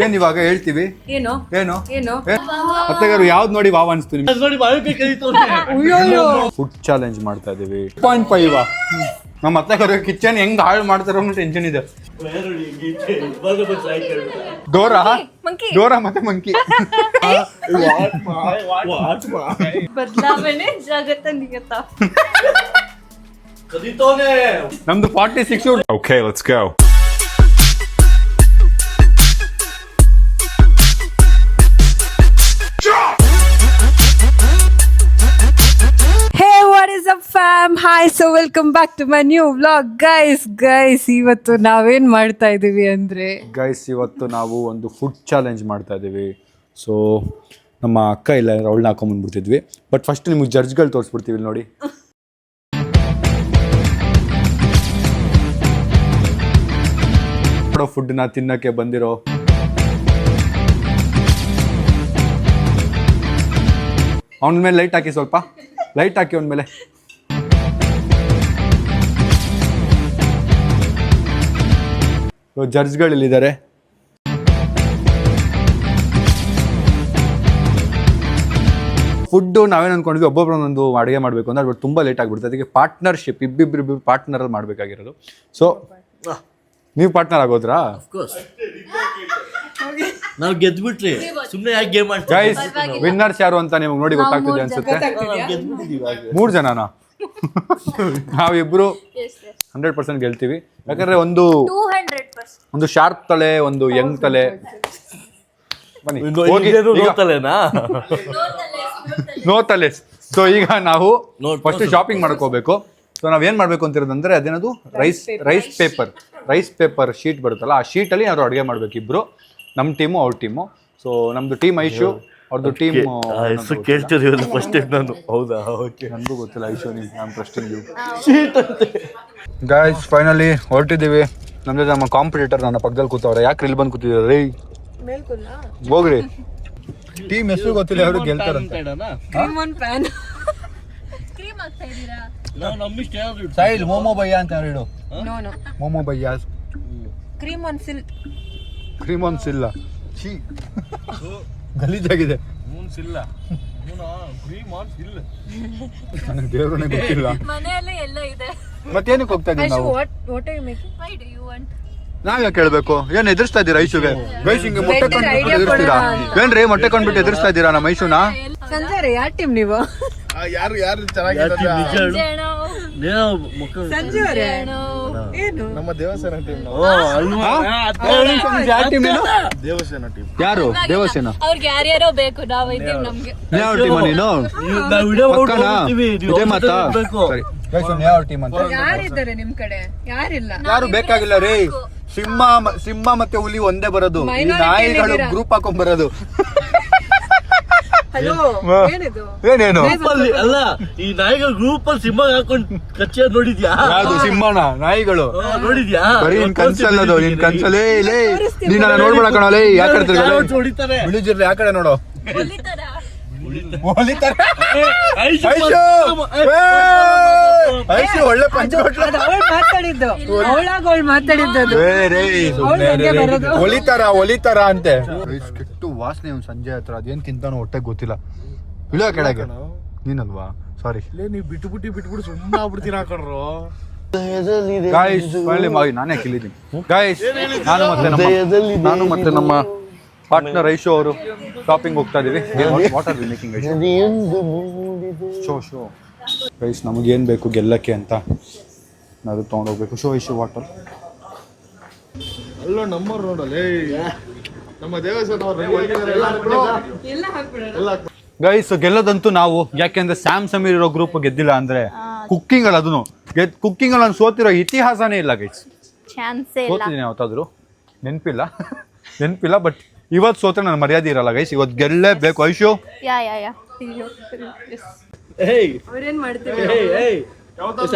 ಏನ್ ಇವಾಗ ಹೇಳ್ತೀವಿ ಏನು ಏನು ಏನು ಅತ್ತೆಗಾರು ಯಾವ್ದು ನೋಡಿ ವಾವ್ ಅನ್ಸ್ತೀವಿ ಫುಡ್ ಚಾಲೆಂಜ್ ಮಾಡ್ತಾ ಇದೀವಿ 0.5 ನಮ್ಮ ಅತ್ತೆಗಾರು ಕಿಚನ್ ಹೆಂಗ್ ಹಾಳು ಮಾಡ್ತಾರೋ ಟೆನ್ಷನ್ ಇದೆ. ಡೋರಾ ಡೋರಾ ಮತ್ತೆ ಮಂಕಿ ಬದಲಾವಣೆ ಜಗತ್ತ ನಿಗತ್ತ. ನಮ್ದು 46. Okay, let's go. Hey, what is up fam? Hi, so welcome back to my new vlog. Guys, ಇವತ್ತು ನಾವೇನ್ ಮಾಡ್ತಾ ಇದೀವಿ ಅಂದ್ರೆ ಗೈಸ್ ಇವತ್ತು ನಾವು ಒಂದು ಫುಡ್ ಚಾಲೆಂಜ್ ಮಾಡ್ತಾ ಇದೀವಿ. ಸೊ ನಮ್ಮ ಅಕ್ಕ ಇಲ್ಲ ಅವಳನ್ನ ಹಾಕೊಂಡ್ಬಂದ್ಬಿಡ್ತಿದ್ವಿ. ಬಟ್ ಫಸ್ಟ್ ನಿಮ್ಗೆ ಜಡ್ಜ್ಗಳು ತೋರಿಸ್ಬಿಡ್ತೀವಿ ಇಲ್ಲಿ ನೋಡಿ. ಫುಡ್ನ ತಿನ್ನಕ್ಕೆ ಬಂದಿರೋ ಅವನ ಮೇಲೆ ಲೈಟ್ ಹಾಕಿ, ಸ್ವಲ್ಪ ಲೈಟ್ ಹಾಕಿ ಅವನ ಮೇಲೆ. ಜಡ್ಜ್ಗಳಿಲ್ಲಿದ್ದಾರೆ. ಫುಡ್ಡು ನಾವೇನು ಅಂದ್ಕೊಂಡಿದ್ವಿ ಒಬ್ಬೊಬ್ರು ಒಂದೊಂದು ಅಡುಗೆ ಮಾಡಬೇಕು ಅಂದ್ರೆ ಬಟ್ ತುಂಬ ಲೇಟ್ ಆಗಿಬಿಡ್ತದೆ. ಅದಕ್ಕೆ ಪಾರ್ಟ್ನರ್ಶಿಪ್ ಇಬ್ಬಿಬ್ರು ಪಾರ್ಟ್ನರಲ್ಲಿ ಮಾಡಬೇಕಾಗಿರೋದು. ಸೊ ನೀವು ಪಾರ್ಟ್ನರ್ ಆಗೋದ್ರಾ? ನಾವು ಗೆದ್ಬಿಟ್ರಿ, ಸುಮ್ಮನೆ ಯಾಕೆ ಗೇಮ್ ಮಾಡ್ತೀವಿ? ಗೈಸ್ ವಿನ್ನರ್ಸ್ ಯಾರು ಅಂತ ನಿಮಗೆ ನೋಡಿ ಗೊತ್ತಾಗ್ತಿದೆ ಅನ್ಸುತ್ತೆ. 3 ಜನನಾ? ನಾವಿಬ್ರು 100% ಗೆಲ್ತೀವಿ. ಯಾಕಂದ್ರೆ ಒಂದು ಶಾರ್ಪ್ ತಲೆ, ಒಂದು ಯಂಗ್ ತಲೆ. ಬನ್ನಿ ನೋ ತಲೆ. ಸೊ ಈಗ ನಾವು ಫಸ್ಟ್ ಶಾಪಿಂಗ್ ಮಾಡ್ಕೋಬೇಕು. ಸೊ ನಾವೇನ್ ಮಾಡ್ಬೇಕು ಅಂತಿರೋದಂದ್ರೆ ಅದೇನದು ರೈಸ್ ಪೇಪರ್ ಶೀಟ್ ಬರುತ್ತಲ್ಲ, ಆ ಶೀಟಲ್ಲಿ ನಾವು ಅಡುಗೆ ಮಾಡ್ಬೇಕು ಇಬ್ರು. ನಮ್ಮ ಟೀಮು ಅವ್ರ ಟೀಮು. ಸೊ ನಮ್ದು ಟೀಮ್ ಐಶು, ಅವ್ರದ್ದು ಟೀಮ್ ಕೇಳ್ತಿದ್ದೀವಿ ಫಸ್ಟ್ ಟೈಮ್ ನಾನು. ಹೌದಾ? ಓಕೆ, ನನಗೂ ಗೊತ್ತಿಲ್ಲ ಐಶು, ನಾನು ಟ್ರಸ್ಟಿಂಗ್ ಯು. ಗೈಸ್ ಫೈನಲಿ ಹೊರಟಿದ್ದೀವಿ. ನಮ್ದು ನಮ್ಮ ಕಾಂಪಿಟೇಟರ್ ನನ್ನ ಪಕ್ಕದಲ್ಲಿ ಕೂತವ್ರೆ. ಯಾಕೆ ಇಲ್ಲಿ ಬಂದು ಕೂತಿದ್ದಾರೆ ರೀ? ಹೋಗ್ರಿ, ಟೀಮ್ ಹೆಸರು ಗೊತ್ತಿಲ್ಲ, ಅವರು ಗೆಲ್ತಾರಂತೆ. ಸೈಲ್ ಮೋಮೋ ಭಯ್ಯ ಅಂತ ಹೇಳು. Momo bhaiya cream on Silva. ಛೀ ಗಲೀಜಾಗಿದೆ. ನನಗೆ ದೇವ್ರನ್ನೇ ಗೊತ್ತಿಲ್ಲ. ಮತ್ತೇನಕ್ಕೆ ಹೋಗ್ತಾ ಇದ್ದೀವಿ ನಾವು? ನಾವ್ ಯಾಕೆ ಕೇಳ್ಬೇಕು? ಏನ್ ಎದುರಿಸ್ತಾ ಇದ್ದೀರಾ ಐಶುಗೆ? ಗೈಸ್ ಹಿಂಗೆ ಮೊಟ್ಟೆ ಕೊಂಡ್ಬಿಟ್ಟು ಎದುರಿಸ್ತೀರಾ ಏನ್ರಿ? ಮೊಟ್ಟೆ ಕೊಂಡ್ಬಿಟ್ಟು ಎದುರಿಸ್ತಾ ಇದ್ದೀರಾ ನಮ್ಮ ಐಶುನ? ಸಂಜೆ ಯಾವ ಟೀಮ್ ನೀವು? ಯಾರು ಚೆನ್ನಾಗಿದ್ದಾರೆ? ನಮ್ಮ ದೇವಸೇನ ಟೀಮ್. ಯಾರು ದೇವಸೇನ? ಅವ್ರಿಗೆ ಯಾರ್ಯಾರೋ ಬೇಕು, ನಾವು ಇದ್ದೀವಿ. ನಮ್ಗೆ ಯಾವ ಟೀಮ್ ನೀನು? ಇದೇ ಮಾತಾ? ಸರಿ ಯಾವ ಟೀಮ್ ಅಂತ? ಯಾರಿದ್ದಾರೆ ನಿಮ್ ಕಡೆ? ಯಾರಿಲ್ಲ, ಯಾರು ಬೇಕಾಗಿಲ್ಲ ರೀ. ಸಿಂಹ ಮತ್ತೆ ಹುಲಿ ಒಂದೇ ಬರೋದು. ಈ ನಾಯಿಗಳು ಗ್ರೂಪ್ ಹಾಕೊಂಡ್ ಬರೋದು. ಏನೇನು ಅಲ್ಲ, ಈ ನಾಯಿಗಳು ಗ್ರೂಪ್ ಅಲ್ಲಿ ಸಿಂಹ ಹಾಕೊಂಡ್ ಕಚ್ಚ ನೋಡಿದ್ಯಾ? ಯಾವ್ದು ಸಿಂಹನ? ನಾಯಿಗಳು ನೋಡಿದ್ಯಾ? ಬರೀ ನಿನ್ ಕನ್ಸಲ್ಲದು, ನಿನ್ ಕನ್ಸಲ್ಲೇ ಇಲ್ಲೇ ನೀನ್ ನೋಡ್ಬೇಡ ಕಣಲೇ. ಯಾಕಡೆ ಬಿಳಿಜಿರ್ಲಿ, ಆ ಕಡೆ ನೋಡು. ಒಳ್ಳೆ ಪಂಚ ಒಲಿತಾರ ಅಂತೆ. ಕೆಟ್ಟು ವಾಸನೆ ಸಂಜೆ ಹತ್ರ. ಅದೇನ್ ತಿಂತಾನೋ ಹೊಟ್ಟೆ ಗೊತ್ತಿಲ್ಲ. ಇಳಿಯೋ ಕೆಳಗೆ. ನೀನಲ್ವಾ? ಸಾರಿ, ನೀವು ಬಿಟ್ಬಿಟ್ಟು ಸುಮ್ಮನೆ ಆಗ್ಬಿಡ್ತೀರಾ ಕಣ್ರು. ಗಾಯ್ಸ್ ನಾನೇ ಕಿಲ್ಲಿದ್ದೀನಿ. ಗಾಯ್ಸ್ ನಾನು ಮತ್ತೆ ನಮ್ಮ ಪಾರ್ಟ್ನರ್ ಐಶು ಅವರು ಶಾಪಿಂಗ್ ಹೋಗ್ತಾ ಇದೀವಿ. What are we making Aishu? So guys ನಮಗೇನು ಬೇಕು ಗೆಲ್ಲಕ್ಕೆ ಅಂತ ನಾವು ತೊಗೊಂಡೋಗ್ಬೇಕು. Show Aishu water. ಅಲ್ಲೋ ನಮ್ಮವ್ರು ನೋಡಲ್ಲ, ನಮ್ಮ ದೇವಸ್ಥಾನ. ಗೈಸ್ ಗೆಲ್ಲದಂತೂ ನಾವು. ಯಾಕೆಂದ್ರೆ ಸ್ಯಾಮ್ ಸಮೀರ್ ಇರೋ ಗ್ರೂಪ್ ಗೆದ್ದಿಲ್ಲ ಅಂದ್ರೆ ಕುಕ್ಕಿಂಗ್ ಅಲ್ಲಿ, ಅದನ್ನು ಕುಕ್ಕಿಂಗ್ ಅಲ್ಲಿ ಸೋತಿರೋ ಇತಿಹಾಸನೇ ಇಲ್ಲ ಗೈಸ್. ಸೋತಿದ್ದೀನಿ ಯಾವತ್ತಾದ್ರು? ನೆನಪಿಲ್ಲ. ಬಟ್ ಇವತ್ತು ಸೋತ್ರೆ ನನ್ನ ಮರ್ಯಾದೆ ಇರಲ್ಲ ಗೈಸ್. ಇವತ್ತು ಗೆಲ್ಲೇಬೇಕು ಐಶು.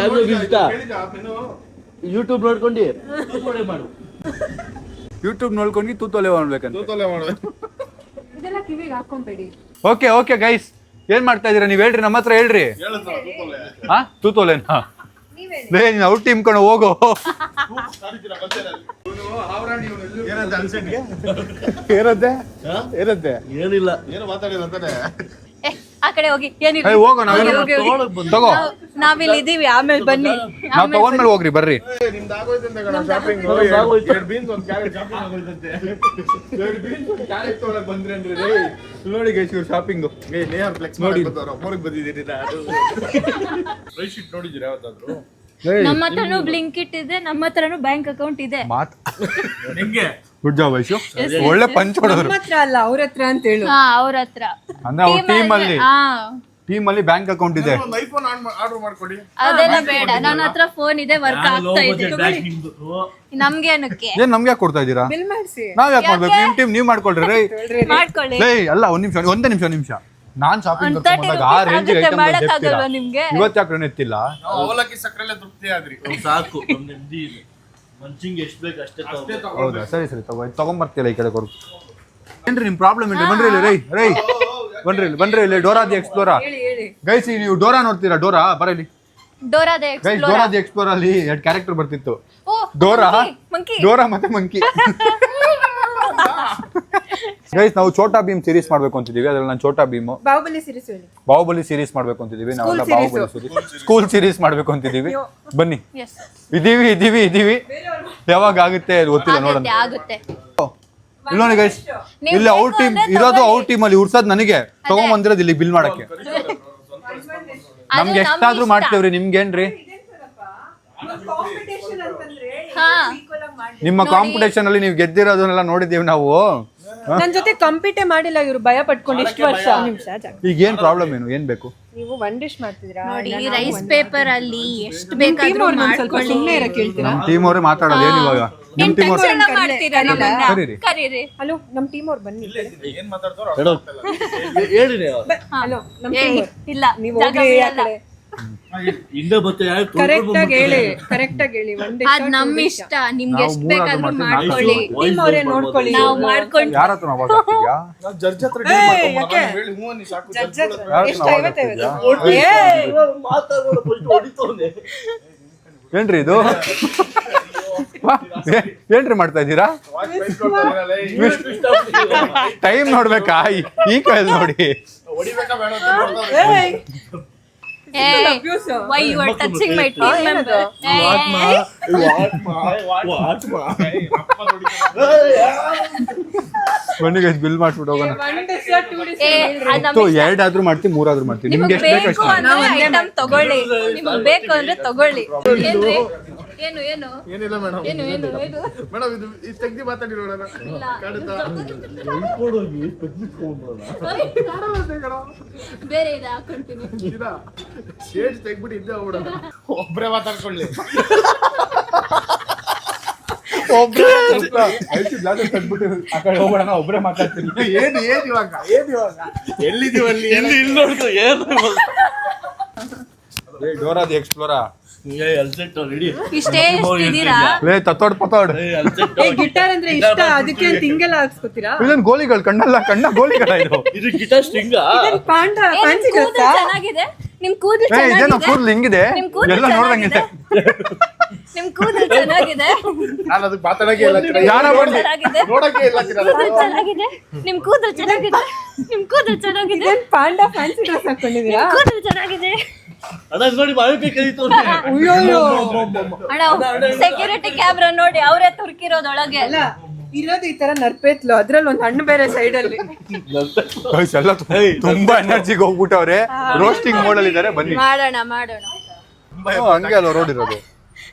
ಯೂಟ್ಯೂಬ್ ನೋಡ್ಕೊಂಡು ತೂತೊಲೆ ಮಾಡ್ಬೇಕಂತ. ಓಕೆ ಗೈಸ್ ಏನ್ ಮಾಡ್ತಾ ಇದೀರಾ ನೀವ್? ಹೇಳ್ರಿ, ನಮ್ಮ ಹತ್ರ ಹೇಳ್ರಿ. ತೂತೊಲೆನಾ? ನೀನ್ ಔಟ್ ಟೀಮ್ ಕಣ ಹೋಗೋ. ಏನಂತೆ ಏನಂತೆ ಏನಿಲ್ಲ ಏನು ಮಾತಾಡಿಲ್ಲ ಅಂತಾನೆ. ಆ ಕಡೆ ಹೋಗಿ ಏನಿಲ್ಲ ಹೋಗೋ ನಾವೇನು ತಗೋ ನಾವಿಲ್ಲಿ ಇದೀವಿ ಆಮೇಲೆ ಬನ್ನಿ ನಾವ್ ತಗೊಂಡ್ಮೇಲೆ ಹೋಗ್ರಿ ಬರ್ರಿ. ನೋಡಿ ಗೈಸ್ ಇವ್ರು ಶಾಪಿಂಗ್ ನೋಡಿ ನೋಡಿದ್ದೀರಾ ಯಾವತ್ತಾದ್ರು? ನಮ್ಮ ಹತ್ರನೂ ಬ್ಲಿಂಕಿಟ್ ಇದೆ, ನಮ್ಮ ಹತ್ರನೂ ಬ್ಯಾಂಕ್ ಅಕೌಂಟ್ ಇದೆ. ನಿಮ್ಗೆ ಗುಡ್ ಜಾಬ್ ವೈಶು, ಒಳ್ಳೆ ಪಂಚ್ ಹೊಡೆದ್ರು. ಹತ್ರ ಅಲ್ಲ ಅವ್ರ ಹತ್ರ ಅಂತ ಹೇಳು. ಅವ್ರ ಹತ್ರ ಅಂದ್ರೆ ಅವ್ರ ಟೀಮ್ ಅಲ್ಲಿ ಬ್ಯಾಂಕ್ ಅಕೌಂಟ್ ಇದೆ. ಅದೆಲ್ಲ ಬೇಡ, ನನ್ನ ಹತ್ರ ಫೋನ್ ಇದೆ, ವರ್ಕ್ ಆಗ್ತಾ ಇದೆ. ನಮ್ಗೆ ಏನಕ್ಕೆ ಏನ್ ನಮ್ಗೆ ಯಾಕೆ ಕೊಡ್ತಾ ಇದ್ದೀರಾ? ಬಿಲ್ ಮಾಡಿಸಿ ನಾವ್ ಯಾಕೆ ಮಾಡ್ಬೇಕು? ನಿಮ್ ಟೀಮ್ ನೀವ್ ಮಾಡ್ಕೊಳ್ರಿ ರೈ. ಮಾಡ್ಕೊಳ್ಳಿ. ಅಲ್ಲ ಒಂದೇ ನಿಮಿಷ ನಾನ್ ಶಾಪಿಂಗ್ ಬಂದಾಗ ಆ ರೇಂಜ್ ಮಾಡಕ್ಕಾಗಲ್ವಾ ನಿಮ್ಗೆ? ಇವತ್ತು ಯಾಕೆ ಎತ್ತಿಲ್ಲ? ಅವಲಕ್ಕಿ ಸಕ್ಕರೆಲ್ಲ ತೃಪ್ತಿ ಆದ್ರಿ. ಸಾಕು ನಮ್ ನೆಮ್ಮದಿ ಇದೆ. ಮಂಚಿಂಗ್ ಎಷ್ಟ್ ಬೇಕು ಅಷ್ಟೇ ಹೌದಾ? ಸರಿ ತಗೊಂಬರ್ತಿಲ್ಲ ಈ ಕಡೆ ಕೊಡು. ಏನ್ರಿ ನಿಮ್ ಪ್ರಾಬ್ಲಮ್ ಏನ್ರಿ? ಬನ್ರಿ ಇಲ್ಲಿ ರೈ ಬನ್ರಿ ಇಲ್ಲಿ ಡೋರಾ ದಿ ಎಕ್ಸ್ಪ್ಲೋರಾ. ಗೈಸ್ ನೀವು ಡೋರಾ ನೋಡ್ತೀರಾ? ಡೋರಾ ಬರಲಿ ಗೈಸ್. ಡೋರಾ ದಿ ಎಕ್ಸ್ಪ್ಲೋರ್ ಅಲ್ಲಿ 2 ಕ್ಯಾರೆಕ್ಟರ್ ಬರ್ತಿತ್ತು, ಡೋರಾ ಮತ್ತೆ ಮಂಕಿ. ಗೈಸ್ ನಾವು ಛೋಟಾ ಭೀಮ್ ಸೀರೀಸ್ ಮಾಡ್ಬೇಕು ಅಂತಿದೀವಿ. ಅದ್ರಲ್ಲಿ ನಾನು ಛೋಟಾ ಭೀಮ್ ಬಾಹುಬಲಿ ಸೀರೀಸ್ ಮಾಡ್ಬೇಕು ಅಂತಿದೀವಿ. ನಾವೆಲ್ಲ ಬಾಹುಬಲಿ ಸೀರೀಸ್ ಸ್ಕೂಲ್ ಸೀರೀಸ್ ಮಾಡ್ಬೇಕು ಅಂತಿದೀವಿ. ಬನ್ನಿ ಇದೀವಿ ಯಾವಾಗ ಆಗುತ್ತೆ ಗೊತ್ತಿಲ್ಲ, ನೋಡೋಣ. ಇಲ್ಲ ನೋಡಿ ಗೈಸ್, ಇಲ್ಲಿ ಔಟ್ ಟೀಮ್ ಇರೋದು, ಔಟ್ ಟೀಮ್ ಅಲ್ಲಿ ಉರ್ಸೋದ್ ನನಗೆ, ತಗೊಂಬಂದಿರೋದು ಇಲ್ಲಿ ಬಿಲ್ ಮಾಡಕ್ಕೆ. ನಮ್ಗೆ ಎಷ್ಟಾದ್ರೂ ಮಾಡ್ತೇವ್ರಿ, ನಿಮ್ಗೇನ್ರಿ? ನಿಮ್ಮ ಕಾಂಪಿಟೇಷನ್ ಅಲ್ಲಿ ನೀವು ಗೆದ್ದಿರೋದನ್ನೆಲ್ಲ ನೋಡಿದೀವಿ ನಾವು. ನನ್ ಜೊತೆ ಕಂಪೀಟೇ ಮಾಡಿಲ್ಲ ಇವ್ರು, ಭಯ ಪಟ್ಕೊಂಡು ಇಷ್ಟು ವರ್ಷ. ಈಗ ಏನ್ ಪ್ರಾಬ್ಲಮ್ ಏನ್ ಬೇಕು? ನೀವು ಒನ್ ಡಿಶ್ ಮಾಡ್ತಿದ್ದೀರಾ ನೋಡಿ, ರೈಸ್ ಪೇಪರ್ ಅಲ್ಲಿ ಎಷ್ಟು ಬೇಕಾದ್ರೂ ಮಾಡ್ಕೊಳ್ಳಿ. ನಮ್ ಟೀಮ್ ಅವ್ರೆ ಮಾತಾಡೋದು ಏನ್ ಇವಾಗ? ನಿಮ್ ಟೀಮ್ ಅವ್ರೆ ಮಾಡ್ತೀರಾ ನಮ್ಮನ್ನ? ಕರೀರಿ. ಕರೀರಿ. ಹಲೋ ನಮ್ ಟೀಮ್ ಅವ್ರು ಬನ್ನಿ. ಏನ್ ಮಾತಾಡ್ತಾರೋ ಹೇಳಿ ಹಲೋ ನಮ್ ಏ, ಟೀಮ್ ಇಲ್ಲ ನೀವು ಜಾಗ ಹೋಗಿ ಆ ಬಿಡಲ್ಲ. ಕಡೆ. ಹಿಂದೆ ಬತ್ತೆ ಕರೆಕ್ಟ್ ಆಗಿ ಹೇಳಿ ಒನ್ ಡಿಶ್. ಅದ್ ನಮ್ ಇಷ್ಟ, ನಿಮ್ಗೆ ನಾವು ಎಷ್ಟ್ ಮೂರಾದ್ರೂ ಬೇಕಾದ್ರೂ ಮಾಡ್ತೀವಿ, ಮಾಡ್ಕೊಳ್ಳಿ. ಟೀಮ್ ಅವರೇ ನೋಡ್ಕೊಳ್ಳಿ. ನಾವು ಮಾಡ್ಕೊಂಡು ಯಾರ ಹತ್ರ ಅವಾರ್ಡ್ ಹಾಕ್ತಿದ್ಯಾ? ಜಡ್ಜ್ ಹತ್ರ deal ಮಾಡ್ಕೊಂಡ್ ಬರೋಣ. ಹೇಳಿ ಹ್ಞೂ ನೀ ಸಾಕು ಜಡ್ಜ್ ಜಡ್ಜ್ ಹತ್ರ. ಯಾರ್ ಎಷ್ಟು? ಹತ್ರ 50? ಅವಾರ್ಡ್ ಹೊಡಿತವನೆ. ಏನ್ರಿ ಇದು? ಏನ್ರಿ ಮಾಡ್ತಾ ಇದ್ದೀರಾ? ಟೈಮ್ ನೋಡ್ಬೇಕಾ? ಈ ಕೈಯಲ್ಲಿ ನೋಡಿ. ಹೊಡಿಬೇಕಾ ಬೇಡ ಅಂತ ನೋಡ್ತಾವ್ರೆ. why you are touching my team member? ಬನ್ನಿ ಗೈಸ್ ಬಿಲ್ ಮಾಡ್ಬಿಟ್ಟು ಹೋಗೋಣ. ನಮ್ಗೆ 2 ಆದ್ರೂ ಮಾಡ್ತೀವಿ, 3 ಆದ್ರೂ ಮಾಡ್ತೀವಿ. ನಿಮ್ಗೆ ಎಷ್ಟು ಬೇಕು ಬೇಕು ಅಷ್ಟು. ಅಂದ್ರೆ ಐಟಮ್ ತಗೊಳ್ಳಿ, ನಿಮ್ಗೆ ಬೇಕು ಅಂದ್ರೆ ತಗೊಳ್ಳಿ. ಏನ್ರಿ? ಏನು ಏನಿಲ್ಲ ಮೇಡಮ್, ಏನು ಮೇಡಮ್ ಇದು ತೆಗ್ದಿ ಮಾತಾಡಿ ನೋಡೋಣ. ಬೇರೆ ಇದೆ ಹಾಕೊಂತೀನಿ. ಶೇಡ್ಸ್ ತೆಗ್ಬಿಟ್ಟು ಇದ್ದೇ ಹೋಗ್ಬಿಡೋಣ. ಒಬ್ರೇ ಮಾತಾಡ್ಕೊಳ್ಳಿ. ಒಬ್ರೇ ಆ ಕಡೆ ಹೋಗೋಣ, ಒಬ್ರೇ ಮಾತಾಡ್ತೀನಿ. ಏನ್ ಇವಾಗ ಎಲ್ಲಿದೀವಿ ಅಲ್ಲಿ? ಇಲ್ಲಿ ನೋಡ್ಕೊ ಏನು ಡೋರಾ ದಿ ಎಕ್ಸ್ಪ್ಲೋರಾ. ರೆಡಿ ಇಷ್ಟೇ ಇದ್ದೀರಾ? ತತ್ತೋಡ್ ಪತ್ತೋಡ್. ಗಿಟಾರ್ ಅಂದ್ರೆ ಇಷ್ಟ, ಅದಕ್ಕೆ ಅಂತ ಹಿಂಗೆಲ್ಲ ಹಾಕ್ಸ್ಕೊತೀರಾ? ಇದನ್ ಗೋಲಿಗಳು ಕಣ್ಣ ಗೋಲಿಗಳ ಇದು. ಇದು ಗಿಟಾರ್ ಸ್ಟ್ರಿಂಗ್ ಪಾಂಡ ಫ್ಯಾನ್ಸಿ ಡ್ರೆಸ್ ಚೆನ್ನಾಗಿದೆ. ನಿಮ್ ಕೂದಲು ಇದೇನೋ ಚೆನ್ನಾಗಿದೆ. ಕೂದಲು ಹಿಂಗಿದೆ, ನಿಮ್ ಕೂದಲು ಎಲ್ಲ ನೋಡ್ದಂಗಿದೆ. ನಿಮ್ ಕೂದಲು ಚೆನ್ನಾಗಿದೆ. ನಾನು ಅದಕ್ಕೆ ಮಾತಾಡಕ್ಕೆ ಇಲ್ಲ. ಯಾರ ಬಂದು ಚೆನ್ನಾಗಿದೆ. ನೋಡಕ್ಕೆ ಇಲ್ಲ. ಕೂದಲು ಚೆನ್ನಾಗಿದೆ. ನಿಮ್ ಕೂದಲು ಚೆನ್ನಾಗಿದೆ. ನಿಮ್ ಕೂದಲು ಚೆನ್ನಾಗಿದೆ. ಪಾಂಡ ಫ್ಯಾನ್ಸಿ ಡ್ರೆಸ್ ಹಾಕೊಂಡಿದೀರಾ? ಕೂದಲು ಚೆನ್ನಾಗಿದೆ. ಅದ ನೋಡಿ ಬಾಳಿಕೆ ಕರೀತವ್ನೆ. ಅಣ್ಣ ಸೆಕ್ಯೂರಿಟಿ ಕ್ಯಾಮ್ರಾ ನೋಡಿ, ಅವರೇ ತುರ್ಕಿರೋದೊಳಗೆ. ಅಲ್ಲ ಇರೋದು ಈ ತರ ನರ್ಪೇತ್ಲು, ಅದ್ರಲ್ಲಿ ಒಂದ್ ಹಣ್ಣು ಬೇರೆ ಸೈಡ್ ಅಲ್ಲಿ. ಗೈಸ್ ಎಲ್ಲ ತುಂಬಾ ಎನರ್ಜಿಗೆ ಹೋಗ್ಬಿಟ್ಟವ್ರೆ, ರೋಸ್ಟಿಂಗ್ ಮೋಡಲ್ ಇದಾರೆ. ಬನ್ನಿ ಮಾಡೋಣ ಹಂಗೆ ಅಲ್ವ ರೋಡ್ ಇರೋದು.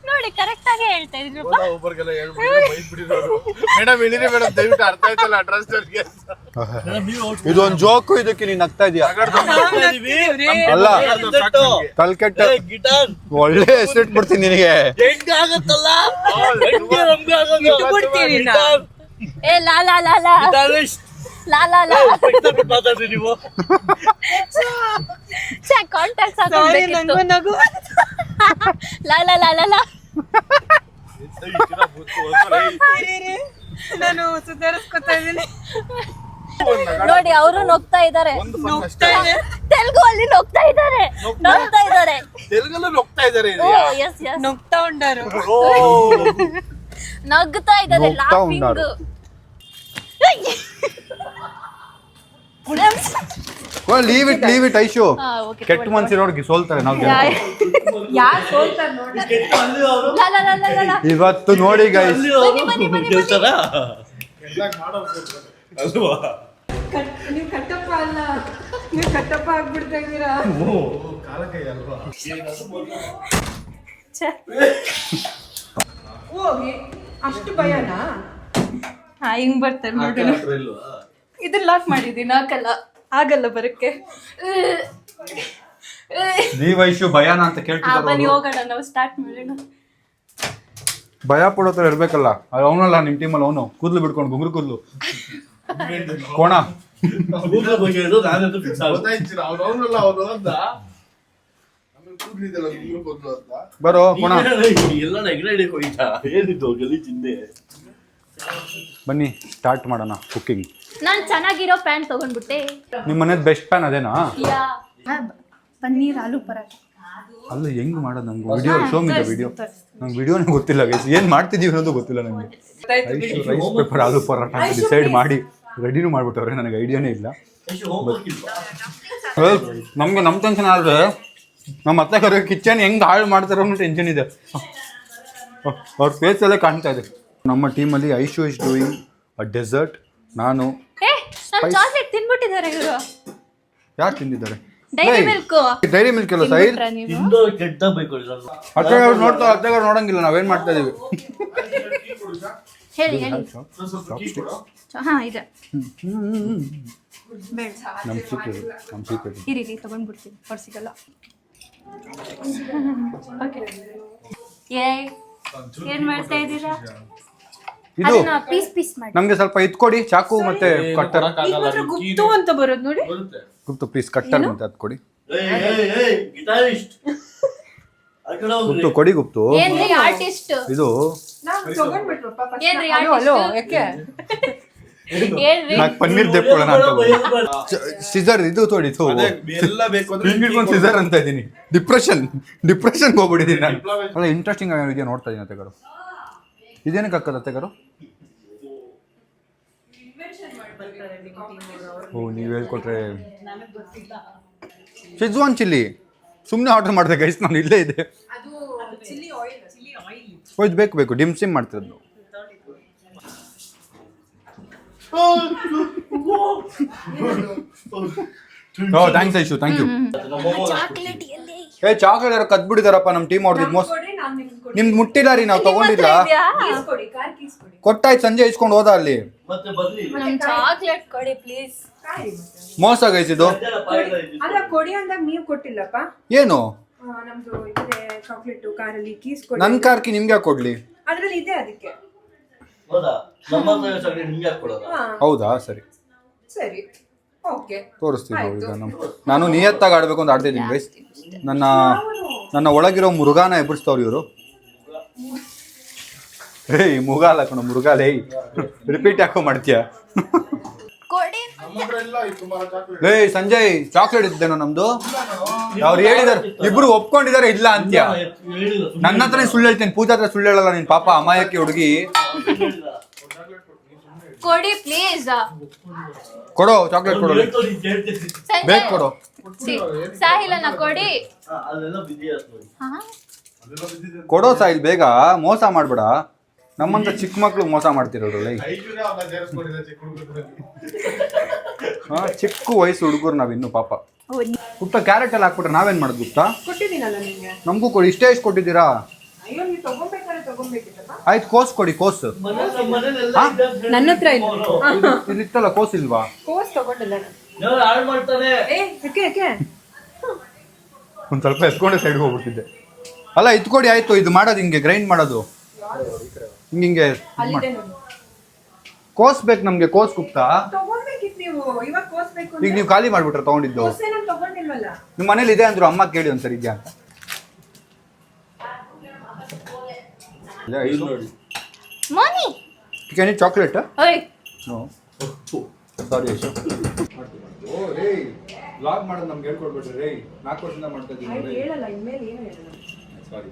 ನೋಡಿ, ಕರೆಕ್ಟ್ ಆಗಿ ಹೇಳ್ತಾ ಇದ್ರು. ಒಬ್ಬರಿಗೆಲ್ಲ ಹೇಳ್ಬಿಟ್ಟು ಬೈದ್ಬಿಟ್ಟಿರೋರು. ಮೇಡಮ್ ಹೇಳಿರಿ ಮೇಡಮ್, ದಯವಿಟ್ಟು ಅರ್ಥ ಆಯ್ತಲ್ಲ ಅಡ್ರೆಸ್ ಅವ್ರಿಗೆ. ಇದೊಂದು ಜೋಕು, ಇದಕ್ಕೆ ನೀನ್ ನಗ್ತಾ ಇದೀಯ? ಅಲ್ಲ ತಲ್ಕೆಟ್ಟ ಗಿಟಾರ್ ಒಳ್ಳೆ ಹೆಸರಿಟ್ಬಿಡ್ತೀನಿ ನಿನಗೆ. ಹೆಂಗಾಗತ್ತಲ್ಲ ನಮ್ಗೆ ಬಿಟ್ಬಿಡ್ತೀವಿ ನಾ. ಏ ಲಾ ಲಾ ಲಾ ಲಾ ಲಾ ಲಾ ಲಾ ಮಾತಾಡ್ರಿ ನೀವು. ಕಾಂಟ್ಯಾಕ್ಟ್ ಸಾರಿ, ಹಾಕೋಬೇಕಿತ್ತು. ನಂಗೂ ನಗು. ಲಾ ಲಾ ಲಾ ಲಾ ಲಾ. ನಾನು ಸುಧಾರಿಸ್ಕೊತಾ ಇದೀನಿ. ನೋಡಿ, ಅವರು ನೋಗ್ತಾ ಇದ್ದಾರೆ. ತೆಲುಗು ಅಲ್ಲಿ ನೋಗ್ತಾ ಇದ್ದಾರೆ. ತೆಲುಗಲ್ಲೂ ಹೋಗ್ತಾ ಇದಾರೆ. Yes yes. ನಗ್ತಾ ಉಂಡಾರು. ನಗ್ತಾ ಇದ್ದಾರೆ ನಗ್ತಾ ಉಂಡಾರು. Leave it Aishu. ಕೆಟ್ಟ ಮನ್ಸಿರೋರ್ಗೆ ಸೋಲ್ತಾರೆ ನಾವು ಯಾರು ಸೋಲ್ತಾರೆ ನೋಡಿ. ಇವತ್ತು ನೋಡಿ ಗೈಸ್ ನೀವು ಕಟ್ಟಪ್ಪ ಅಲ್ಲ, ನೀವು ಕಟ್ಟಪ್ಪ ಆಗ್ಬಿಡ್ತಾ ಇದ್ದೀರಾ. ಹೋಗಿ ಅಷ್ಟು ಭಯನಾ? ಹಿಂಗ್ ಬರ್ತಾರೆ ನೋಡಿ. ಇದನ್ನ ಲಾಕ್ ಮಾಡಿದೀನಿ, ಆಗಲ್ಲ ಬರಕ್ಕೆ. ನೀವೈಶು ಭಯಾನ ಅಂತ ಕೇಳ್ತಿದ್ದಾರೆ. ಬನ್ನಿ ಹೋಗೋಣ, ನಾವು ಸ್ಟಾರ್ಟ್ ಮಾಡೋಣ. ಭಯ ಪಡೋ ಥರ ಇರ್ಬೇಕಲ್ಲ. ಅವನಲ್ಲ ನಿಮ್ ಟೀಮಲ್ಲಿ ಅವನು ಕೂದ್ಲು ಬಿಡ್ಕೊಂಡು ಗುಂಗ್ರು ಕೂದ್ಲು ಕೋಣ ಬರೋ ಕೋಣ. ಬನ್ನಿ ಸ್ಟಾರ್ಟ್ ಮಾಡೋಣ ಕುಕ್ಕಿಂಗ್. ನಾನು ಚೆನ್ನಾಗಿರೋ ಪ್ಯಾನ್ ತಗೊಂಡ್ಬಿಟ್ಟೆ. ನಿಮ್ಮ ಮನೇದ್ ಬೆಸ್ಟ್ ಪ್ಯಾನ್ ಅದೇನಾ? ಪನ್ನೀರ್ ಆಲೂ ಪರಾಠ. ಅಲ್ಲ ಹೆಂಗ್ ಮಾಡೋದು ನಂಗೆ ವಿಡಿಯೋ ಶೋ ಮಿದ ವಿಡಿಯೋ ನಂಗೆ ವಿಡಿಯೋನೇ ಗೊತ್ತಿಲ್ಲ ಗೈಸ್. ಏನ್ ಮಾಡ್ತಿದೀವಿ ಅನ್ನೋದು ಗೊತ್ತಿಲ್ಲ ನನಗೆ. ರೈಸ್ ಪೇಪರ್ ಆಲೂ ಪರಾಟ ಅಂತ ಡಿಸೈಡ್ ಮಾಡಿ ರೆಡಿನೂ ಮಾಡ್ಬಿಟ್ಟವ್ರೆ. ನನಗೆ ಐಡಿಯಾನೇ ಇಲ್ಲ. ನಮ್ಗೆ ನಮ್ಮ ಟೆನ್ಷನ್ ಆದ್ರೆ ನಮ್ಮ ಅತ್ತೆ ಕಿಚನ್ ಹೆಂಗ್ ಹಾಳು ಮಾಡ್ತಾರೋ ಅನ್ನೋ ಟೆನ್ಷನ್ ಇದೆ. ಅವ್ರ ಫೇಸ್ ಅಲ್ಲೇ ಕಾಣ್ತಾ ಇದೆ. ನಮ್ಮ ಟೀಮಲ್ಲಿ Aishu is doing a dessert. ನಾನು ಚಾಕ್ಲೇಟ್ ತಿನ್ಬಿಟ್ಟಿದ್ದಾರೆ ಇವರು. ಯಾರು ತಿಂದಿದ್ದಾರೆ? ಡೈರಿ ಮಿಲ್ಕ್ ಎಲ್ಲ ಸೈಡ್ ಅತ್ತೆಗವ್ರು ನೋಡ್ತಾ ಅತ್ತೆಗವ್ರು ನೋಡಂಗಿಲ್ಲ. ನಾವೇನ್ ಮಾಡ್ತಾ ಇದೀವಿ ಹೇಳಿ ಹೇಳಿ. ಹಾ ಇದೆ. ನಮ್ ಸೀಕ್ರೆಟ್ ಇರಿ ತಗೊಂಡ್ಬಿಡ್ತೀನಿ, ಹೊರ್ಸಿಗಲ್ಲ. ಏನ್ ಮಾಡ್ತಾ ಇದ್ದೀರಾ? ಇದು ಪೀಸ್ ಪೀಸ್ ಮಾಡಿ ನಮ್ಗೆ ಸ್ವಲ್ಪ ಇದ್ಕೊಡಿ, ಚಾಕು ಮತ್ತೆ ಕಟ್ಟರ್. ಗುಪ್ತು ಅಂತ ಬರೋದು ನೋಡಿ. ಗುಪ್ತು ಪ್ಲೀಸ್ ಕಟ್ಟರ್ ಮತ್ತೆ ಅದ್ ಕೊಡಿ. ಗುಪ್ತು ಕೊಡಿ ಗುಪ್ತು. ಏನ್ರಿ ಆರ್ಟಿಸ್ಟ್ ಇದು ಏನ್ರಿ ಹಲೋ ಯಾಕೆ ನಾಕ್ ಪನ್ನೀರ್ ದೆಪ್ಕೊಳ್ಳೋಣ ಅಂತ ಸಿಸರ್ ಇದು ತೋಡಿ ಸಿಸರ್ ಅಂತ ಇದೀನಿ. ಡಿಪ್ರೆಷನ್ ಹೋಗ್ಬಿಟ್ಟಿದ್ದೀನಿ ನಾನು. ಅಲ್ಲ ಇಂಟ್ರೆಸ್ಟಿಂಗ್ ಆಗಿದೆಯಾ ನೋಡ್ತಾ ಇದೀನಿ. ಅತ್ತೆಗಾರು ಇದೇನಕ್ಕೆ ಹಾಕದ ಅತ್ತೆಗಾರು? ಓ ನೀವು ಹೇಳ್ಕೊಟ್ರೆ. ಶೆಜ್ವಾನ್ ಚಿಲ್ಲಿ ಸುಮ್ಮನೆ ಆರ್ಡರ್ ಮಾಡಿದೆ ಗೈಸ್. ನಾನು ಇಲ್ಲೇ ಇದೆ. ಇದು ಬೇಕು ಡಿಮ್ ಸಿಮ್ ಮಾಡ್ತಿರೋದು. Thanks Aishu, thank you. Chocolate ಯಾರು ಕದ್ಬಿಟ್ಟಿದಾರಪ್ಪ ನಮ್ಮ ಟೀಮ್ ಅವ್ರದ್ದು. ಮೋಸ ನಿಮ್ದು ಮುಟ್ಟಿಲ್ಲ ರೀ, ನಾವು ತಗೊಂಡಿಲ್ಲ. ಕೊಟ್ಟಾಯ್ತು, ಸಂಜೆ ಇಸ್ಕೊಂಡು ಹೋದ ಅಲ್ಲಿ. ಚಾಕ್ಲೇಟ್ ಕೊಡಿ ಪ್ಲೀಸ್. ಮೋಸ ಗೈಸ್ ಇದು. ಅಲ್ಲ ಕೊಡಿ ಅಂದಾಗ ನೀವು ಕೊಟ್ಟಿಲ್ಲಪ್ಪ. ಏನು ನಮ್ದು ಇದೆ ಚಾಕ್ಲೇಟ್ ಕಾರಲ್ಲಿ ಕೀಸ್ ಕೊಡಿ. ನನ್ ಕಾರ್ಕಿ ನಿಮ್ಗೆ ಯಾಕೆ ಕೊಡ್ಲಿ? ಅದ್ರಲ್ಲಿ ಇದೆ ಅದಕ್ಕೆ. ಹೌದಾ? ಸರಿ ಸರಿ ಓಕೆ ತೋರಿಸ್ತೀನಿ ಈಗ. ನಾನು ನಿಯತ್ತಾಗಿ ಆಡ್ಬೇಕು ಅಂತ ಆಡ್ತಿದ್ದೀನಿ ಗೈಸ್. ನನ್ನ ಒಳಗಿರೋ ಮುರುಗಾನ ಎಬ್ಬರಿಸ್ತವ್ರು ಇವರು. ಏಯ್ ಮುಗಾಲ ಕಣ ಮುರುಗಾಲೇ. ರಿಪೀಟ್ ಯಾಕೋ ಮಾಡ್ತೀಯ? ಏಯ್ ಸಂಜಯ್ ಚಾಕ್ಲೇಟ್ ಇದ್ದೇನೋ ನಮ್ದು. ಅವ್ರು ಹೇಳಿದಾರೆ, ಇಬ್ರು ಒಪ್ಕೊಂಡಿದ್ದಾರೆ ಇಲ್ಲ ಅಂತ್ಯ. ನನ್ನ ಹತ್ರ ಸುಳ್ಳು ಹೇಳ್ತೀನಿ, ಪೂಜಾ ಹತ್ರ ಸುಳ್ಳು ಹೇಳಲ್ಲ. ನೀನ್ ಪಾಪ ಅಮಾಯಕ್ಕೆ ಹುಡುಗಿ. ಕೊಡಿ ಪ್ಲೀಸ್. ಕೊಡೋ ಚಾಕ್ಲೇಟ್ ಕೊಡೋ, ಬೇಕು ಕೊಡೋ. ಸಾಹಿಲನ ಕೊಡಿ. ಕೊಡೋ ಸಾಹಿಲ್ ಬೇಗ. ಮೋಸ ಮಾಡ್ಬೇಡ. ನಮ್ಮಂತ ಚಿಕ್ಕ ಮಕ್ಳು ಮೋಸ ಮಾಡ್ತಿರೋದ್ರಲ್ಲ. ಚಿಕ್ಕ ವಯಸ್ಸು ಹುಡುಗರು ನಾವಿನ್ನು ಪಾಪ. ಗುಪ್ತ ಕ್ಯಾರೆಟ್ ಎಲ್ಲ ಹಾಕ್ಬಿಟ್ರೆ ನಾವೇನ್ ಮಾಡೋದು ಗುಪ್ತಾ? ನಮಗೂ ಕೊಡಿ. ಇಷ್ಟೇ ಎಷ್ಟು ಕೊಟ್ಟಿದ್ದೀರಾ? ಆಯ್ತು ಕೋಸ್ ಕೊಡಿ. ಕೋಸ್ ನನ್ನ ಹತ್ರ ಇಲ್ಲಿತ್ತಲ್ಲ, ಕೋಸ್ ಇಲ್ವಾ? ಕೋಸ್ ತಗೊಂಡಿಲ್ಲ. ಒಂದ್ ಸ್ವಲ್ಪ ಎತ್ಕೊಂಡೆ ಸೈಡ್ಗೆ ಹೋಗ್ಬಿಟ್ಟಿದ್ದೆ. ಅಲ್ಲ ಇತ್ಕೊಡಿ. ಆಯ್ತು ಇದು ಮಾಡೋದು ಹಿಂಗೆ ಗ್ರೈಂಡ್ ಮಾಡೋದು ಹಿಂಗೆ. ಕೋಸ್ ಬೇಕು ನಮ್ಗೆ. ಕೋಸ್ ಗುಪ್ತಾ ಈಗ ನೀವು ಖಾಲಿ ಮಾಡ್ಬಿಟ್ರೆ ತಗೊಂಡಿದ್ದು. ನಿಮ್ಮ ಮನೇಲಿ ಇದೆ ಅಂದ್ರು, ಅಮ್ಮ ಕೇಳಿ ಒಂದ್ಸರಿ ಇದೆಯಾ ಅಂತ. ಚಾಕ್ಲೇಟ್ ಸಾರಿ ಯಶು. ಲಾಗ್ ಮಾಡೋದು ನಮ್ಗೆ ಹೇಳ್ಕೊಡ್ಬಿಟ್ರಿ ರೇ. 4 ವರ್ಷದಿಂದ ಮಾಡ್ತಾ ಇದ್ದೀನಿ. ಸಾರಿ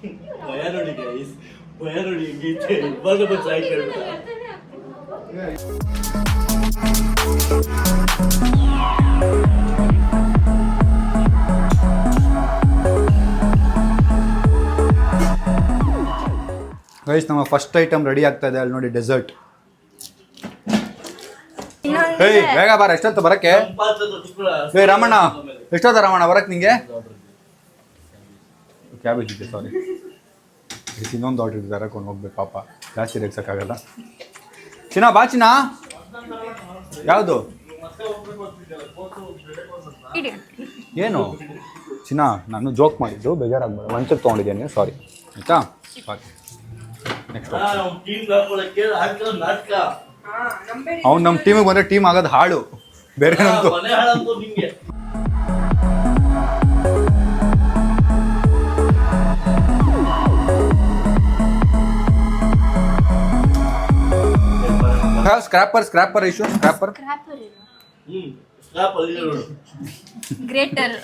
ಭಯ ನೋಡಿ ಗೈಸ್, ಭಯ ನೋಡಿ ಹೆಂಗೈತೆ. ಇವಾಗ ಬಂದು ಸಾಯ್ತು ಹೇಳ್ಬಿಟ್ಟ. ಗೈಸ್ ನಮ್ಮ ಫಸ್ಟ್ ಐಟಮ್ ರೆಡಿ ಆಗ್ತಾ ಇದೆ. ಅಲ್ಲಿ ನೋಡಿ ಡೆಸರ್ಟ್. ಏಯ್ ಬೇಗ ಬಾರ, ಎಷ್ಟೊತ್ತು ಬರಕ್ಕೆ? ಏಯ್ ರಮಣ, ಎಷ್ಟೊತ್ತ ರಮಣ ಬರಕ್ಕೆ ನಿಂಗೆ? ಕ್ಯಾಬೇಜ್ ಇದೆ, ಸಾರಿ. ಇನ್ನೊಂದು ಆರ್ಡರ್ ಇದೆ, ತರಕೊಂಡು ಹೋಗ್ಬೇಕು ಪಾಪ, ಜಾಸ್ತಿ ರೇಗ್ಸೋಕ್ಕಾಗಲ್ಲ. ಚಿನ್ನ ಬಾ ಚಿನ್ನ. ಯಾವುದು ಏನು ಚಿನ್ನ? ನಾನು ಜೋಕ್ ಮಾಡಿದ್ದು, ಬೇಜಾರಾಗ್ಬೇಡ. ಮಂಚಕ್ಕೆ ತೊಗೊಂಡಿದ್ದೇನೆ, ಸಾರಿ ಆಯ್ತಾ? ನೆಕ್ಸ್ಟ್ ಅವ್ನು ನಮ್ಮ ಟೀಮಿಗೆ ಬಂದರೆ ಟೀಮ್ ಆಗೋದು ಹಾಳು, ಬೇರೆ ನಮ್ದು. ಸ್ಕ್ರಾಪರ್ ಇಶ್ಯೂ, ಸ್ಕ್ರಾಪರ್ ಗ್ರೇಟರ್.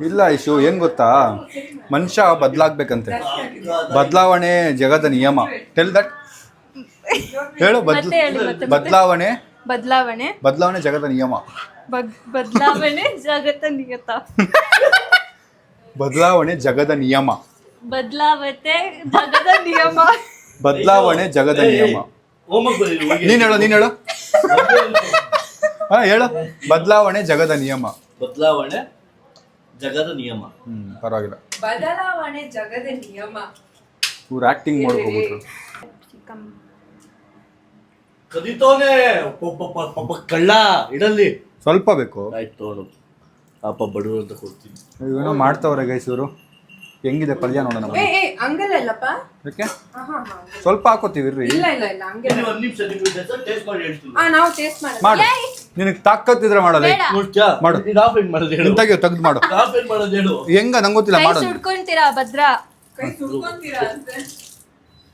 ಇಲ್ಲ ಇಶ್ಯೂ ಏನ್ ಗೊತ್ತಾ, ಮನುಷ್ಯ ಬದಲಾಗ್ಬೇಕಂತೆ. ಬದಲಾವಣೆ ಜಗದ ನಿಯಮ. Tell that. ಹೇಳು. ಬದಲಾವಣೆ ಜಗದ ನಿಯಮ. ಬದಲಾವಣೆ ಜಗತ್ತ ನಿಯತ. ಬದಲಾವಣೆ ಜಗದ ನಿಯಮ. ಬದಲಾವಣೆ ಜಗದ ನಿಯಮ. ನೀನ್ ಹೇಳು. ಹಾ ಹೇಳು. ಬದಲಾವಣೆ ಜಗದ ನಿಯಮ. ಬದಲಾವಣೆ ಜಗದ ನಿಯಮ. ಪರವಾಗಿಲ್ಲ. ಬದಲಾವಣೆ ಜಗದ ನಿಯಮ. ಇವ್ರು ಆಕ್ಟಿಂಗ್ ಮಾಡ್ಕೋಬಿಟ್ರು. ಕದಿತೋನೆ ಕಳ್ಳ ಇಡಲ್ಲಿ. ಸ್ವಲ್ಪ ಬೇಕು. ಆಯ್ತು ತೋಡು. ಅಪ್ಪ ಬಡವರು ಅಂತ ಕೊಡ್ತೀನಿ. ಏನೋ ಮಾಡ್ತಾವ್ರೆ ಗೈಸ್ ಇವರು. ಹೆಂಗಿದೆ ಪಲ್ಯ ನೋಡೋಣ. ಹಂಗಲ್ಲಪ್ಪ. ಯಾಕೆ ಸ್ವಲ್ಪ ಹಾಕೋತೀವಿ ಇರ್ರಿ. ಇಲ್ಲ ಒಂದ್ ನಿಮಿಷ ಟೇಸ್ಟ್ ಮಾಡಿ ಹೇಳ್ತೀನಿ. ನಾವು ಟೇಸ್ಟ್ ಮಾಡು. ನಿನಗೆ ತಾಕತ್ತಿದ್ರೆ ಮಾಡಲ್ಲ. ಮಾಡು. ತೆಗ್ದು ಮಾಡು. ಹೆಂಗ ನಂಗೆ ಗೊತ್ತಿಲ್ಲ. ಮಾಡೋದು ಸುಡ್ಕೊಂತೀರಾ ಭದ್ರಾ?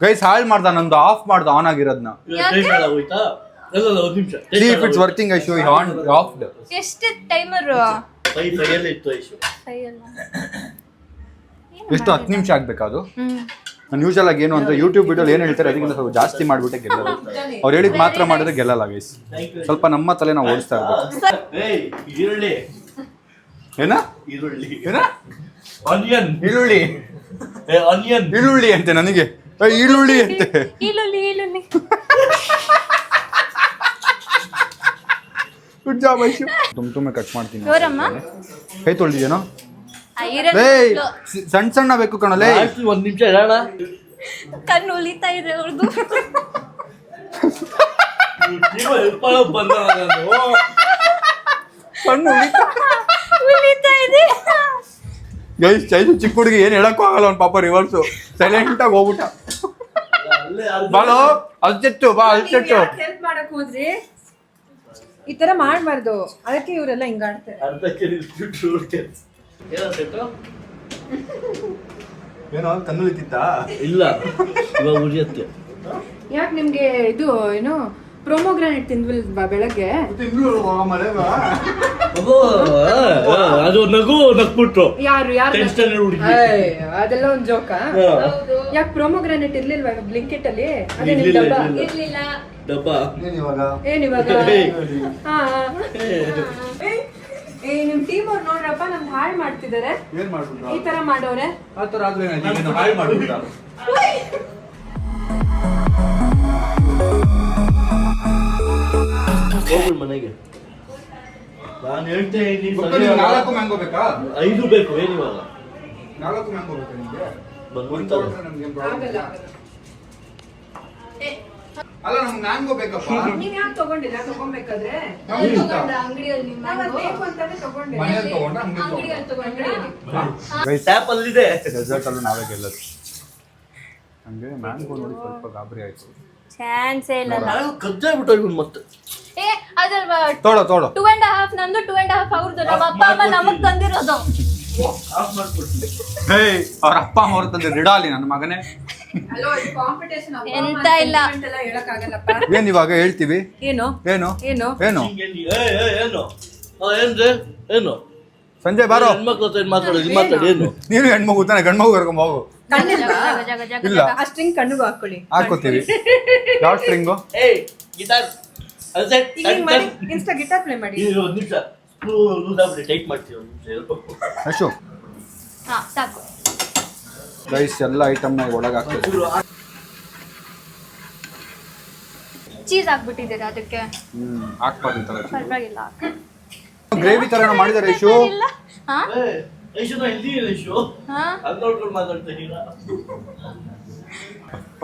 ಗೈಸ್ ಹಾಳು ಮಾಡ್ದ, ನಂದು ಆಫ್ ಮಾಡ್ದ on ಆಗಿರೋದ್ನ. See if it's working, I show you on off. ಎಷ್ಟು ಟೈಮರ್? 5 ಇತ್ತು ಐಶು. ಎಷ್ಟು 10 ನಿಮಿಷ ಆಗ್ಬೇಕಾ ಅದು? ನಾನು ಯೂಶಲ್ ಆಗಿ ಏನು ಅಂದ್ರೆ ಯೂಟ್ಯೂಬ್ ವಿಡಿಯೋಲಿ ಏನು ಹೇಳ್ತಾರೆ ಅದಕ್ಕಿಂತ ಸ್ವಲ್ಪ ಜಾಸ್ತಿ ಮಾಡ್ಬಿಟ್ಟೆ ಗೆಲ್ಲಲ್ಲ. ಅವ್ರು ಹೇಳಿದ್ ಮಾತ್ರ ಮಾಡಿದ್ರೆ ಗೆಲ್ಲಲ್ಲ ಗೈಸ್. ಸ್ವಲ್ಪ ನಮ್ಮ ತಲೆ ನಾವು ಓಡಿಸ್ತಾ ಇರ್ಬೇಕು. ಈರುಳ್ಳಿ ಏನ? ಏನ? ಆನಿಯನ್. ಈರುಳ್ಳಿ. ಆನಿಯನ್. ಈರುಳ್ಳಿ ಅಂತೆ ನನಗೆ. ಈರುಳ್ಳಿ ಅಂತೆ. ಈರುಳ್ಳಿ. Good job Aishu. ತುಂಬ ಕಟ್ ಮಾಡ್ತೀನಿ. ಕೈ ತೊಳ್ದಿದೇನೋ? ಸಣ್ಣ ಸಣ್ಣ ಬೇಕು ಕಣಲೆ. ಒಂದ್ ನಿಮಿಷ ಹೇಳೋಣ. ಕಣ್ಣು ಉಳಿತಾ ಇದೆ ಅವ್ರದ್ದು. ಕಣ್ಣು ಉಳಿತಾ ಇದೆ. ಗೈಸ್ ಚೈತು ಚಿಕ್ಕ ಹುಡುಗಿ ಏನ್ ಹೇಳಕ್ಕೂ ಆಗಲ್ಲ. ಅವ್ನ ಪಾಪ ರಿವರ್ಸು ಸೈಲೆಂಟ್ ಆಗಿ ಹೋಗ್ಬಿಟ್ಟ. ಬಾಳೋ ಅಲ್ಚೆಟ್ಟು ಬಾ ಅಲ್ಚೆಟ್ಟು. ಹೆಲ್ಪ್ ಮಾಡಕ್ ಹೋದ್ರಿ ಈ ತರ ಮಾಡ್ಬಾರ್ದು. ಅದಕ್ಕೆ ಇವರೆಲ್ಲ ಹಿಂಗಾಡ್ತಾರೆ. ಏನೋ ಕಣ್ಣುಳಿತಿತ್ತಾ? ಇಲ್ಲ ಇವಾಗ ಉರಿಯತ್ತೆ. ಯಾಕೆ ನಿಮ್ಗೆ ಇದು ಏನು ಪ್ರೊಮೋಗ್ರಾನೇಟ್ ತಿಂದ್ವಿಲ್ವಾ ಬೆಳಗ್ಗೆ? ಅದು ನಗ್ಬಿಟ್ರು. ಯಾರು ಅದೆಲ್ಲ ಒಂದ್ ಜೋಕ. ಯಾಕೆ ಪ್ರೊಮೋಗ್ರಾನೇಟ್ ಇರ್ಲಿಲ್ವಾ ಬ್ಲಿಂಕಿಟ್ ಅಲ್ಲಿ? ಅದೇ ನಿಮ್ ಡಬ್ಬ ಇರ್ಲಿಲ್ಲ. ಡಬ್ಬ ಏನಿವಾಗ? ನಿಮ್ ಟೀಮ್ ಅವ್ರು ನೋಡ್ರಪ್ಪ ನಮ್ಗೆ ಹಾಳು ಮಾಡ್ತಿದ್ದಾರೆ. ಈ ತರ ಮಾಡೋರೆ. ಮನೆಗೆ ನಾನು ಹೇಳ್ತೇನೆ 4 ಮ್ಯಾಂಗೋ ಬೇಕಾ? 5 ಬೇಕು. ಏನಿವಾಗ 4 ಮ್ಯಾಂಗೋ ಬೇಕಾ ನಿಮ್ಗೆ? ಅಲ್ಲ ನಮ್ಗೆ ಮ್ಯಾಂಗೋ ಬೇಕಪ್ಪ. ನೀವ್ ಯಾಕೆ ತಗೊಂಡಿಲ್ಲ? ತಗೊಂಬೇಕಾದ್ರೆ ಅಂಗಡಿಯಲ್ಲಿ ಬೇಕು ಅಂತಾನೆ ತಗೊಂಡೆ. ಮನೇಲಿ ತಗೊಂಡ ಅಂಗಡಿಯಲ್ಲಿ ತಗೊಂಡ್ರೆ ಟ್ಯಾಪ್ ಅಲ್ಲಿದೆ. ಡೆಸರ್ಟ್ ಅಲ್ಲೂ ನಾವೇ ಗೆಲ್ಲೋದು. ಹಂಗೆ ಮ್ಯಾಂಗೋ ನೋಡಿ ಸ್ವಲ್ಪ ಗಾಬರಿ ಆಯ್ತು. ಚಾನ್ಸ್ ಇಲ್ಲ. ನಾನು ಕಜ್ಜಾಯ್ಬಿಟ್ಟು ಮತ್ತೆ ಅದಲ್ವಾ ತೋಡ 2.5 ನಂದು 2.5 ಅವ್ರದ್ದು. ನಮ್ಮ ಅಪ್ಪ ಅಮ್ಮ ನಮಗ್ ತಂದಿರೋದು. ಅವ್ರ ಅಪ್ಪ ಅಮ್ಮ ಅವ್ರ ತಂದೆ ರಿಡಾಲಿ ನನ್ನ ಮಗನೇ. ಎಂತ ಇಲ್ಲ. ಹೇಳಕ್ಕಾಗಲ್ಲಪ್ಪ. ಏನ್ ಇವಾಗ ಹೇಳ್ತೀವಿ? ಏನು ಏನು ಏನು ಏನು ಏನು ಏನ್ರಿ ಏನು ಸಂಜೆ ಬಾರೋ. ಹೆಣ್ಮಕ್ಳು ಹತ್ರ ಏನ್ ಮಾತಾಡೋದು ಮಾತಾಡಿ ಏನು ನೀನು ಹೆಣ್ಮಗು ತಾನೆ, ಗಂಡು ಮಗು ಕರ್ಕೊಂಡ್ ಹೋಗು. ಇಲ್ಲ ಆ ಸ್ಟ್ರಿಂಗ್ ಕಣ್ಣಿಗೆ ಹಾಕೊಳ್ಳಿ. ಹಾಕೋತೀವಿ. ಯಾವ ಸ್ಟ್ರಿಂಗು? ಏಯ್ ಗಿಟಾರ್ ಅನ್ಸೆಟ್ ಇನ್ಸ್ಟಾ ಗಿಟಾರ್ ಪ್ಲೇ ಮಾಡಿ. ಇದು ಒಂದು ನಿಮಿಷ ಲೂಸ್ ಆಗ್ಬಿಟ್ಟು ಟೈಟ್ ಮಾಡ್ತೀವಿ ಒಂದು ನಿಮಿಷ ಹೇಳ್ಬೇಕು. ಅಶು ಹಾ ಸಾಕು. ರೈಸ್ ಎಲ್ಲ ಐಟಮ್ನ ಒಳಗೆ ಹಾಕ್ತೀವಿ. ಚೀಸ್ ಹಾಕ್ಬಿಟ್ಟಿದ್ದೀರಾ ಅದಕ್ಕೆ? ಹಾಕ್ಬಾರ್ದು ಈ ಥರ. ಪರವಾಗಿಲ್ಲ. ಗ್ರೇವಿ ತರ ಮಾಡಿದ್ದಾರೆ ಇಶು. ಹಾ ಐಶು ಹೆಲ್ದಿ ಇಲ್ಲ ಐಶು ಹಾ ಅದು ನೋಡ್ಕೊಂಡು ಮಾತಾಡ್ತಾ ಇದ್ದೀರಾ.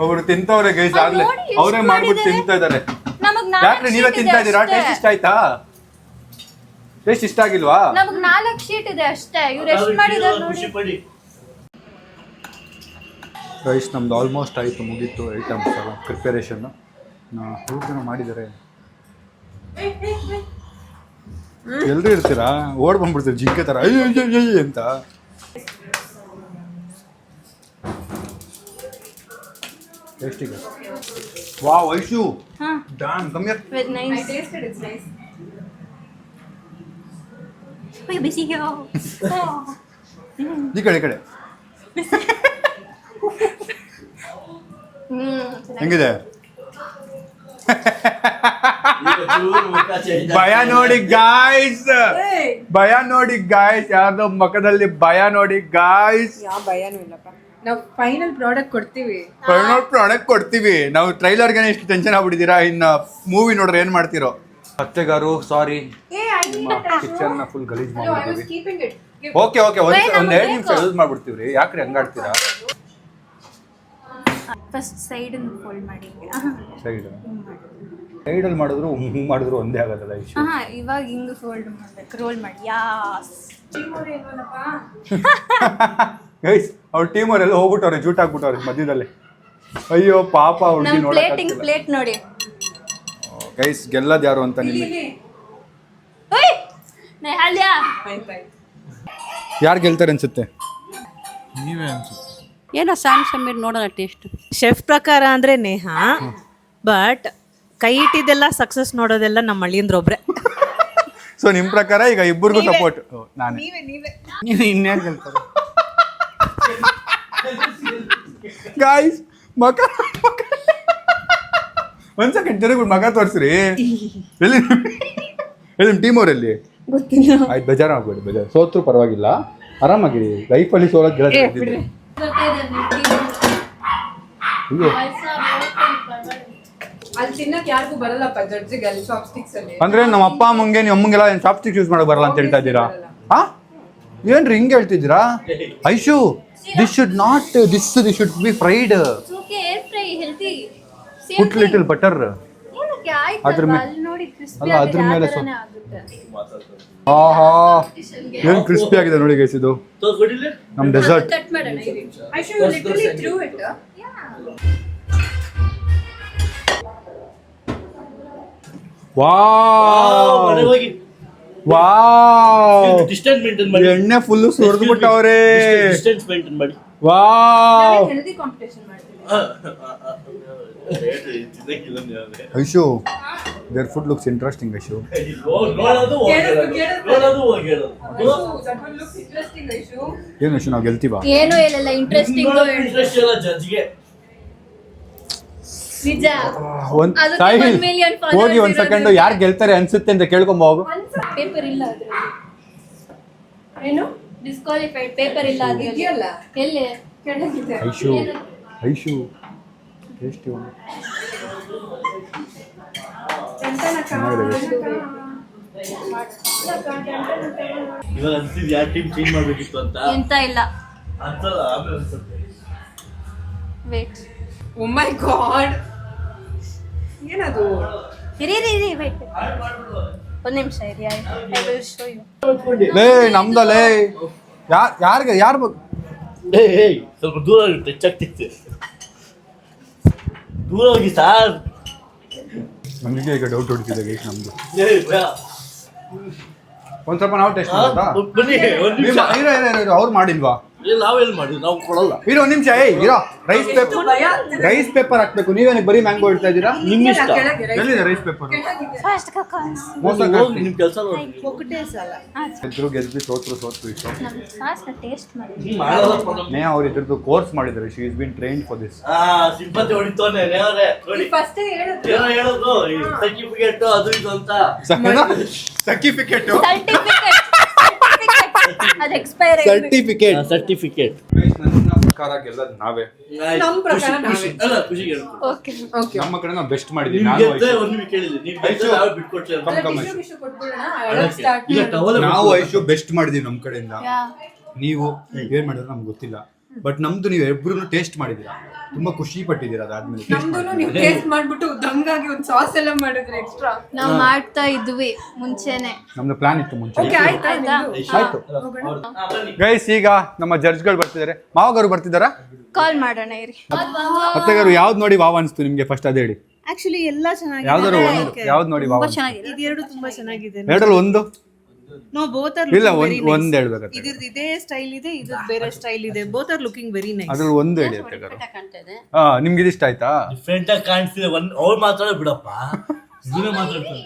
ಒಬ್ರು ತಿಂತವ್ರೆ ಗೈಸ್ ಆಗ್ಲೇ, ನೋಡಿ ಎಷ್ಟು ಅವರೇ ಮಾಡ್ಬಿಟ್ಟು ಮಾಡಿದ್ದಾರೆ. ತಿಂತಾ ಇದಾರೆ. ನಮಗ್ ಯಾಕ್ರೆ ನೀವೇ ತಿಂತಾ ಇದ್ದೀರಾ? ಟೇಸ್ಟ್ ಇಷ್ಟ ಆಯ್ತಾ? ಟೇಸ್ಟ್ ಇಷ್ಟ ಆಗಿಲ್ವಾ? ನಮಗ್ 4 ಶೀಟ್ ಇದೆ ಅಷ್ಟೇ. ಇವ್ರು ಎಷ್ಟು ಮಾಡಿದಾರೆ ನೋಡಿ. ಖುಷಿ ಪಡಿ. ರೈಸ್ ನಮ್ದು ಆಲ್ಮೋಸ್ಟ್ ಆಯಿತು, ಮುಗೀತು ಐಟಮ್ಸ್ ಎಲ್ಲ ಪ್ರಿಪರೇಷನ್. ಮೂರು ಜನ ಮಾಡಿದ್ದಾರೆ. ಎಲ್ಲರೂ ಇರ್ತೀರಾ, ಓಡ್ ಬಂದ್ಬಿಡ್ತೀರಿ ಜಿಂಕೆ ಥರ ಅಯ್ಯೋ ಅಯ್ಯೋ ಅಯ್ಯೋ ಅಂತ. ಟೇಸ್ಟಿಗೆ ವಾವ್ ಐಶು ಹಾ ಡಾನ್ ಕಮ್ಮಿ with nice. ಓಯ್ ಬಿಸಿಗೆ. ಈ ಕಡೆ ಈ ಕಡೆ ಹೆಂಗಿದೆ? ಭಯ ನೋಡಿ ಗಾಯ್ಸ್, ಭಯ ನೋಡಿ ಗಾಯ್ಸ್, ಯಾರ್ದೋ ಮುಖದಲ್ಲಿ ಭಯ ನೋಡಿ ಗಾಯ್ಸ್. ಯಾವ ಭಯನೂ ಇಲ್ಲಪ್ಪ. ನಾವು ಫೈನಲ್ ಪ್ರಾಡಕ್ಟ್ ಕೊಡ್ತೀವಿ. ಫೈನಲ್ ಪ್ರಾಡಕ್ಟ್ ಕೊಡ್ತೀವಿ. ನಾವು ಟ್ರೈಲರ್ಗೆ ಎಷ್ಟು ಟೆನ್ಷನ್ ಆಗ್ಬಿಟ್ಟಿದ್ದೀರಾ, ಇನ್ನು ಮೂವಿ ನೋಡ್ರೆ ಏನ್ ಮಾಡ್ತಿರೋ. ಅತ್ತೆಗಾರು ಸಾರಿ, ಕಿಚನ್ ನ ಫುಲ್ ಗಲೀಜ್ ಮಾಡ್ಬಿಟ್ಟಿವಿ. ಓಕೆ ಓಕೆ, ಒಂದ್ 2 ನಿಮಿಷ ಯೂಸ್ ಮಾಡ್ಬಿಡ್ತೀವ್ರಿ. ಯಾಕ್ರಿ ಹಂಗಾಡ್ತೀರಾ? ಫಸ್ಟ್ ಸೈಡ್ ಅನ್ನು ಫೋಲ್ಡ್ ಮಾಡಿ. ಸೈಡಲ್ಲಿ ಮಾಡಿದ್ರು ಹಿಂಗ್ ಮಾಡಿದ್ರು ಒಂದೇ ಆಗೋದಲ್ಲ ಇಶ್ಯೂ. ಹಾ ಇವಾಗ ಹಿಂಗ್ ಫೋಲ್ಡ್ ಮಾಡ್ಬೇಕು, ರೋಲ್ ಮಾಡಿ. ಯಾಸ್ ಗೈಸ್ ಅವ್ರ ಟೀಮ್ ಅವರೆಲ್ಲ ಹೋಗ್ಬಿಟ್ಟವ್ರೆ, ಜೂಟ್ ಹಾಕ್ಬಿಟ್ಟವ್ರೆ ಮಧ್ಯದಲ್ಲಿ. ಅಯ್ಯೋ ಪಾಪ ಹುಡುಗಿ ನಮ್ ಪ್ಲೇಟಿಂಗ್ ನೋಡಕ್. ಪ್ಲೇಟ್ ನೋಡಿ ಗೈಸ್ ಗೆಲ್ಲದ್ ಯಾರು ಅಂತ ನಿಮಗೆ ಓಯ್ ನೆಹಾಲ್ಯಾ. ಯಾರು ಗೆಲ್ತಾರೆ ಅನ್ಸುತ್ತೆ? ನೀವೇ ಅನ್ಸುತ್ತೆ. ಏನೋ ಸ್ಯಾಮ್ ಸಮೀರ್ ನೋಡೋಣ ಟೇಸ್ಟ್. ಶೆಫ್ ಪ್ರಕಾರ ಅಂದ್ರೆ ನೇಹ, ಬಟ್ ಕೈ ಇಟ್ಟಿದ್ದೆಲ್ಲ ಸಕ್ಸಸ್ ನೋಡೋದೆಲ್ಲ ನಮ್ಮ ಅಳಿಯಂದ್ರೊಬ್ರೆ. ಸೊ ನಿಮ್ ಪ್ರಕಾರ ಈಗ ಇಬ್ಬರಿಗೂ ಸಪೋರ್ಟ್ ನಾನು. ಇನ್ಯಾರು ಗೆಲ್ತಾರೆ ಗಾಯ್ಸ್? ಮಗ ಒಂದ್ ಸೆಕೆಂಡ್ ತಿರುಗ್ಬಿಟ್ಟು ಮಗ ತೋರಿಸ್ರಿ. ಎಲ್ಲಿ ನಿಮ್ ಟೀಮ್ ಅವರಲ್ಲಿ? ಆಯ್ತು, ಬೇಜಾರಾಗ್ಬೇಡಿ, ಬೇಜಾರು. ಸೋತ್ರು ಪರವಾಗಿಲ್ಲ, ಆರಾಮಾಗಿರಿ. ಲೈಫಲ್ಲಿ ಸೋಲಕ್ ಗೆಲ್ಲ. ಅಲ್ಲಿ ತಿನ್ನಕ್ ಯಾರಿಗೂ ಬರಲ್ಲಪ್ಪ ಜಡ್ಜಿಗೆ, ಅಲ್ಲಿ ಚಾಪ್ ಸ್ಟಿಕ್ಸ್ ಅಲ್ಲಿ. ಅಂದ್ರೆ ನಮ್ಮ ಅಪ್ಪ ಅಮ್ಮಂಗೆ ನಿಮ್ಮ ಅಮ್ಮಂಗೆಲ್ಲ ಏನ್ ಚಾಪ್ ಸ್ಟಿಕ್ ಯೂಸ್ ಮಾಡಕ್ ಬರಲ್ಲ ಅಂತ ಹೇಳ್ತಾ ಇದ್ದೀರಾ? ಹಾ ಏನ್ರಿ ಹಿಂಗೆ ಹೇಳ್ತಿದ್ದೀರಾ? Aishu this should not this should be fried. Okay air fry healthy. Put little butter. ಏನಕ್ಕೆ ಆಯ್ತು ಅದ್ರ ಮೇಲೆ ಅಲ್ಲಿ ನೋಡಿ ಕ್ರಿಸ್ಪಿ ಅಲ್ಲ, ಅದ್ರ ಮೇಲೆ ಆಗುತ್ತೆ ಆಗುತ್ತೆ. ಆಹಾ ಏನ್ ಕ್ರಿಸ್ಪಿ ಆಗಿದೆ ನೋಡಿ ಗೈಸ್. ಇದು ತೋರ್ಸ್ಬಿಟ್ಟಿಲ್ಲ ನಮ್ ಡೆಸರ್ಟ್. ಕಟ್ ಮಾಡೋಣ ಇರಿ. I should literally threw it. Wow ಮನೆ ಹೋಗಿ ವಾವ್, ಡಿಸ್ಟೆನ್ಸ್ ಮೇಂಟೈನ್ ಮಾಡಿ. ಎಣ್ಣೆ ಫುಲ್ ಸುರಿದ್ಬಿಟ್ಟವ್ರೆ. ಡಿಸ್ಟೆನ್ಸ್ ಮೇಂಟೈನ್ ಮಾಡಿ. ವಾವ್ ಹೆಲ್ದಿ ಕಾಂಪಿಟೇಷನ್ ಮಾಡ್ತೀವಿ. ತಿನ್ನಕ್ಕಿಲ್ಲ ಅಂದ್ರೆ. Aishu there food looks interesting. Aishu ನೋಡೋದು ಹೋಗಿ That one looks interesting, Aishu. ಏನು ಐಶು ನಾವು ಗೆಲ್ತೀವಾ? ಏನೂ ಇಲ್ಲ ಇಂಟ್ರೆಸ್ಟಿಂಗ್ ಇಂಟ್ರೆಸ್ಟ್ ಇಲ್ಲ ಜಡ್ಜ್ಗೆ. ನಿಜ. ಒಂದ್ ಅದಕ್ಕೆ ಸಾಹಿಲ್ 1 million followers ಹೋಗಿ ಒಂದ್ ಸೆಕೆಂಡ್ ಯಾರು ಗೆಲ್ತಾರೆ ಅನ್ಸುತ್ತೆ ಅಂತ ಕೇಳ್ಕೊಂಬ ಹೋಗು. ಪೇಪರ್ ಇಲ್ಲ ಅದ್ರಲ್ಲಿ. ಏನು ಡಿಸ್ಕ್ವಾಲಿಫೈಡ್ ಪೇಪರ್ ಇಲ್ಲ ಅದ್ರಲ್ಲಿ. ಇದೆಯಲ್ಲ ಎಲ್ಲಿ ಕೆಳಗಿದೆ. ಐಶು ಐಶು ಟೇಸ್ಟಿ ಒಂದು ಇವಾಗ ಅನ್ಸಿದ್ ಯಾವ ಟೀಮ್ ಚೇಂಜ್ ಮಾಡ್ಬೇಕಿತ್ತು ಅಂತ ಎಂತ ಇಲ್ಲ. ಅಂತಲ್ಲ ಆಮೇಲೆ ಅನ್ಸುತ್ತೆ. Wait Oh my god. ಏನದು? ಇರಿ ವೇಟ್ ಒಂದು ನಿಮಿಷ ಇರಿ. I will show you. ಲೇ ನಮ್ದಲೇ ಯಾರಿಗೆ ಯಾರು ಏಯ್ ಸ್ವಲ್ಪ ದೂರ ಆಗುತ್ತೆ, ಹೆಚ್ಚಾಗ್ತಿತ್ತು. ದೂರ ಹೋಗಿ ಸಾರ್. ನನಗೆ ಈಗ ಡೌಟ್ ಹೊಡಿತಿದೆ ಗೈಸ್ ನಮ್ದು. ಏಯ್ ಭಯ. ಒಂದ್ ಸ್ವಲ್ಪ ನಾವು ಟೇಸ್ಟ್ ಮಾಡೋದಾ? ಬನ್ನಿ ಒಂದ್ ನಿಮಿಷ. ಅವ್ರು ಮಾಡಿಲ್ವಾ? ನಾವೆಲ್ಲಿ ಮಾಡಿ ನಾವು ಕೊಡಲ್ಲ. ಇರೋ ಒಂದ್ ನಿಮಿಷ ಇರೋ ರೈಸ್ ಪೇಪರ್ ಹಾಕ್ಬೇಕು. ನೀವೇನಕ್ಕೆ ಬರೀ ಮ್ಯಾಂಗೋ ಇಡ್ತಾ ಇದ್ದೀರಾ? ನಿಮ್ ಇಷ್ಟ. ಎಲ್ಲಿದೆ ರೈಸ್ ಪೇಪರ್? ನಿಮ್ ಕೆಲಸ ನೋಡಿ. ಗೆದ್ವಿ ಸೋತ್ರು ಇಷ್ಟು ಟೇಸ್ಟ್ ಮಾಡಿ ಅವ್ರು ಇದ್ರದ್ದು ಕೋರ್ಸ್ ಮಾಡಿದ್ದಾರೆ. She is been trained for this. Sympathy ಹೊಡಿತಾನೆ ನೋಡಿ. ಫಸ್ಟ್ ಹೇಳಿದ್ರು ಏನೋ ಹೇಳೋದು ಸರ್ಟಿಫಿಕೇಟ್ ಅದು ಇದು ಅಂತ. ಸರ್ಟಿಫಿಕೇಟ್ ಅದು ಎಕ್ಸ್ಪೈರ್ ಸರ್ಟಿಫಿಕೇಟ್ ಪ್ರಕಾರ ಗೆಲ್ಲದ್ ನಾವೇ. ನಮ್ ಪ್ರಕಾರ ನಾವೇ. ಅಲ್ಲ ಖುಷಿಗೆ ಹೇಳ್ಕೊ. ಓಕೆ ನಮ್ಮ ಕಡೆ ನಾವು ಬೆಸ್ಟ್ ಮಾಡಿದ್ವಿ. ನಿಮ್ ನಾನು ಗೆದ್ದೆ ಒಂದು ನಿಮಿಷ ಕೇಳಿದ್ವಿ. ನೀವು ಗೆದ್ದೆ ನಾವು ಬಿಟ್ಕೊಡ್ತೀವಿ ಅಂತ. ಈಗ ಟವಲ್ ನಾವು ಐಶು ಬೆಸ್ಟ್ ಮಾಡಿದೀವಿ ನಮ್ ಕಡೆಯಿಂದ. ನೀವು ಏನ್ ಮಾಡಿದ್ರೆ ನಮ್ಗೆ ಗೊತ್ತಿಲ್ಲ, ಬಟ್ ನಮ್ದು ನೀವು ಇಬ್ರು ಟೇಸ್ಟ್ ಮಾಡಿದೀರಾ, ತುಂಬಾ ಖುಷಿ ಪಟ್ಟಿದ್ದೀರಾ. ಅದಾದ್ಮೇಲೆ ನಮ್ದು ನೀವು ಟೇಸ್ಟ್ ಮಾಡ್ಬಿಟ್ಟು ದಂಗಾಗಿ ಒಂದು ಸಾಸ್ ಎಲ್ಲ ಮಾಡಿದ್ರೆ ಎಕ್ಸ್ಟ್ರಾ. ನಾವು ಮಾಡ್ತಾ ಇದ್ವಿ ಮುಂಚೆನೆ. ನಮ್ದು ಪ್ಲಾನ್ ಇತ್ತು ಮುಂಚೆ. ಓಕೆ ಆಯ್ತಾ ಆಯ್ತು ಗೈಸ್, ಈಗ ನಮ್ಮ ಜಡ್ಜ್ಗಳು ಬರ್ತಿದ್ದಾರೆ. ಮಾವಗಾರು ಬರ್ತಿದ್ದಾರಾ? ಕಾಲ್ ಮಾಡೋಣ ಇರಿ. ಅತ್ತೆಗಾರು ಯಾವ್ದು ನೋಡಿ ವಾವ್ ಅನ್ಸ್ತು ನಿಮ್ಗೆ? ಫಸ್ಟ್ ಅದೇ ಹೇಳಿ. ಆಕ್ಚುಲಿ ಎಲ್ಲ ಚೆನ್ನಾಗಿದೆ. ಯಾವ್ದಾರು ಒಂದು ಯಾವ್ದು ನೋಡಿ ವಾವ್ ಅನ್ಸ್ತು? ಇದೆರಡು ತುಂಬಾ ಚೆನ್ನಾಗಿದೆ. ಎರಡರಲ್ಲಿ ಒಂದು ನೋ ಬೋತ್ ಆರ್ ಇಲ್ಲ, ಒಂದ್ ಹೇಳ್ಬೇಕಾದ್ರೆ ಇದ್ರದ್ದು ಇದೇ ಸ್ಟೈಲ್ ಇದೆ, ಇದು ಬೇರೆ ಸ್ಟೈಲ್ ಇದೆ. Both are looking very nice. ಅದ್ರಲ್ಲಿ ಒಂದು ಹೇಳಿ ಅತ್ತೆಗಾರು. ಕಾಣ್ತಾ ಇದೆ. ನಿಮ್ಗೆ ಇದು ಇಷ್ಟ ಆಯ್ತಾ? ಡಿಫ್ರೆಂಟ್ ಆಗಿ ಕಾಣಿಸ್ತಿದೆ. ಅವ್ರು ಮಾತಾಡೋ ಬಿಡಪ್ಪ, ಇದನ್ನೇ ಮಾತಾಡ್ತಾರೆ.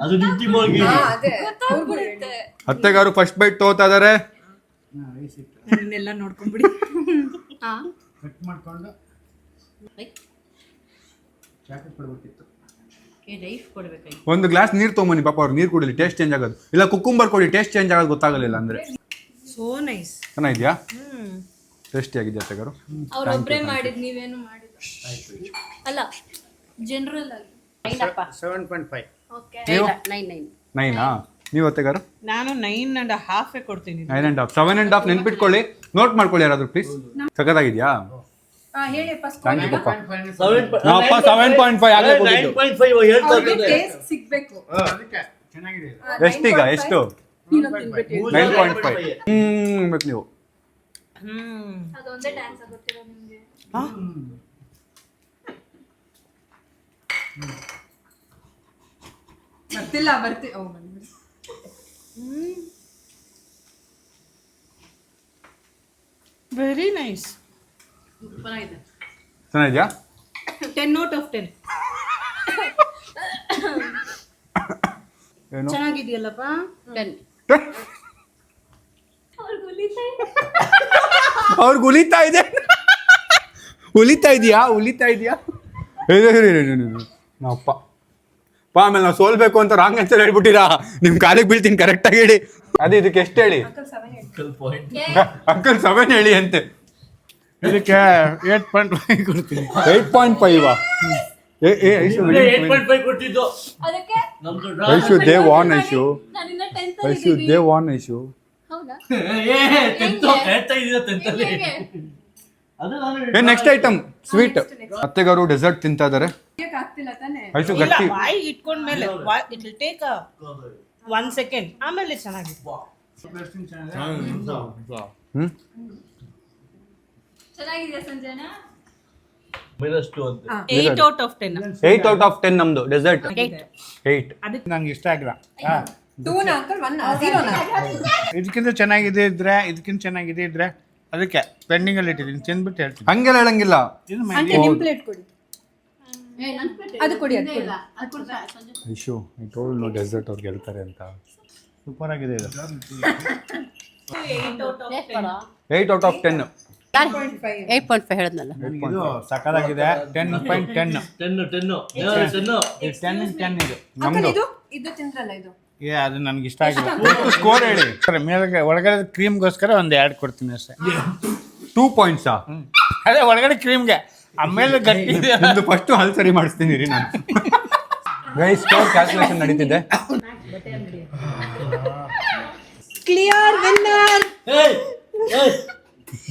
ಅದು ನಿಮ್ ಟೀಮ್ ಹೋಗಿ ಅತ್ತೆಗಾರು ಫಸ್ಟ್ ಬೈಟ್ ತಗೋತಾ ಇದಾರೆ. ಇದನ್ನೆಲ್ಲ ನೋಡ್ಕೊಂಡ್ಬಿಡಿ. ಲೈಫ್ ಕೊಡ್ಬೇಕಾಗಿ. ಒಂದು ಗ್ಲಾಸ್ ನೀರು ತೊಗೊಂಬನ್ನಿ ಪಾಪ, ಅವ್ರು ನೀರು ಕುಡಿಲಿ, ಟೇಸ್ಟ್ ಚೇಂಜ್ ಆಗೋದು. ಇಲ್ಲ ಕುಕ್ಕುಂಬರ್ ಕೊಡಿ, ಟೇಸ್ಟ್ ಚೇಂಜ್ ಆಗೋದು ಗೊತ್ತಾಗಲಿಲ್ಲ ಅಂದ್ರೆ. So nice. ಚೆನ್ನಾಗಿದ್ಯಾ? ಟೇಸ್ಟಿ ಆಗಿದೆಯಾ ಅತ್ತೆಗಾರು? ಅವ್ರೊಬ್ರೇ ಮಾಡಿದ್, ನೀವೇನು ಮಾಡಿದ ಅಲ್ಲ, ಜನರಲ್ ಆಗಿ. 7.5. ಓಕೆ. ನೀವು 9. 9ಆ? ನೀವು ಅತ್ತೆಗಾರು? ನಾನು 9.5 ಕೊಡ್ತೀನಿ. 9.5. 7.5 ನೆನ್ಪಿಟ್ಕೊಳ್ಳಿ, ನೋಟ್ ಮಾಡ್ಕೊಳ್ಳಿ ಯಾರಾದ್ರೂ ಪ್ಲೀಸ್. ಸಖತ್ತಾಗಿದ್ಯಾ? ಹೇಳಿ ಫಸ್ಟ್. ಥ್ಯಾಂಕ್ ಯು ಪಪ್ಪ. 7.5 ನಾವಪ್ಪ 7.5 ಆಗಲೇ ಕೊಟ್ಟಿದ್ದು. 9.5 ಹೇಳ್ತಾ ಇದ್ದಾರೆ. ಟೇಸ್ಟ್ ಸಿಗ್ಬೇಕು. ಚೆನ್ನಾಗಿದೆ. ಎಷ್ಟೀಗ ಎಷ್ಟು? 9.5. ಬೇಕು ನೀವು. ಅದೊಂದೇ ಡ್ಯಾನ್ಸ್ ಆಗುತ್ತಿರೋ ನಿಮ್ಗೆ. ಬರ್ತಿಲ್ಲ ವೆರಿ ನೈಸ್. ಚೆನ್ನಾಗಿದ್ಯಾ? 10 out of 10. ಏನು? ಚೆನ್ನಾಗಿದೆಯಲ್ಲಪ್ಪ. 10. ಅವ್ರಿಗೆ ಉಲಿತಾ ಇದೆ. ಉಲಿತಾ ಇದೆಯಾ? ನಾವಪ್ಪ ಆಮೇಲೆ ನಾವು ಸೋಲ್ಬೇಕು ಅಂತ ರಾಂಗ್ ಆನ್ಸರ್ ಹೇಳ್ಬಿಟ್ಟಿರಾ? ನಿಮ್ ಕಾಲಿಗೆ ಬೀಳ್ತೀನಿ, ಕರೆಕ್ಟಾಗಿ ಹೇಳಿ. ಅದೇ ಇದಕ್ಕೆ ಎಷ್ಟು ಹೇಳಿ? ಅಂಕಲ್ 7 ಹೇಳಿ ಅಂತೆ. ಇದಕ್ಕೆ 8.5 ಕೊಡ್ತೀನಿ. 8.5 8.5 ಕೊಟ್ಟಿದ್ದು. ಅದಕ್ಕೆ ನಮ್ದು ಐಶು ದೇ ವಾನ್ ಐಶು. ನಾನಿನ್ನ 10th Aishu they von Aishu. ಹೌದಾ? ಹೇಳ್ತಾ ಇದೀರ ತಂತಲ್ಲಿ. ಅದು ನಾನು ನೆಕ್ಸ್ಟ್ ಐಟಮ್ ಸ್ವೀಟ್. ಅತ್ತೆಗಾರು ಡೆಸರ್ಟ್ ತಿಂತಾ ಇದಾರೆ. ಆಗ್ತಿಲ್ಲ ತಾನೆ. ಐಶು ಇಲ್ಲ, ಗಟ್ಟಿ. ಬಾಯಿ ಇಟ್ಕೊಂಡ್ಮೇಲೆ ಇಟ್ ವಿಲ್ ಟೇಕ್ 1 second, ಆಮೇಲೆ ಚೆನ್ನಾಗಿದೆ. ಚೆನ್ನಾಗಿದೆಯಾ ಸಂಜನಾ? -2 ಅಂತ. 8 out of 10. 8 out of 10 ನಮ್ದು ಡೆಸರ್ಟ್. 8. ನಂಗೆ ಇಷ್ಟ ಆಗಿಲ್ಲ. 2 ನ ಅಂಕಲ್ 1 0 ನ. ಇದಕ್ಕಿಂತ ಚೆನ್ನಾಗಿದೆ ಇದ್ರೆ ಅದಕ್ಕೆ ಪೆಂಡಿಂಗ್ ಅಲ್ಲಿ ಇಟ್ಟಿದ್ದೀನಿ, ತಿಂದ್ಬಿಟ್ಟು ಹೇಳ್ತೀನಿ. ಹಂಗೆಲ್ಲ ಹೇಳಂಗಿಲ್ಲ. ಆಂಟಿ ನಿಮ್ ಪ್ಲೇಟ್ ಕೊಡಿ. ಅದು ಕೊಡಿ. Aishu I told no dessert ಅವ್ರು ಗೆಲ್ತಾರೆ ಅಂತ. ಸೂಪರ್ ಆಗಿದೆ ಇದು. 8 out of 10. 8.5 ಹೇಳಿದ್ನಲ್ಲ. ಇದು ಸಕ್ಕತ್ತಾಗಿದೆ. 10.10. 10 ಇದು ಅಂಕಲ್ ಇದು ತಿಂದ್ರಲ್ಲ ಇದು. ಅದು ನನಗೆ ಇಷ್ಟ ಆಗಿಲ್ಲ. ಸ್ಕೋರ್ ಹೇಳಿ. ಮೇಲೆ ಒಳಗಡೆ ಕ್ರೀಮ್ಗೋಸ್ಕರ ಒಂದು 2 ಕೊಡ್ತೀನಿ ಅಷ್ಟೇ. 2 points. ಅದೇ ಒಳಗಡೆ ಕ್ರೀಮ್ಗೆ, ಆಮೇಲೆ ಗಟ್ಟಿ ಇದೆ. ನಿಮ್ದು ಫಸ್ಟ್ ಹಲ್ ಸರಿ ಮಾಡಿಸ್ತೀನಿ ರೀ ನಾನು. ಗೈಸ್ ಸ್ಕೋರ್ ಕ್ಯಾಲ್ಕುಲೇಷನ್ ನಡೀತಿದೆ. Clear winner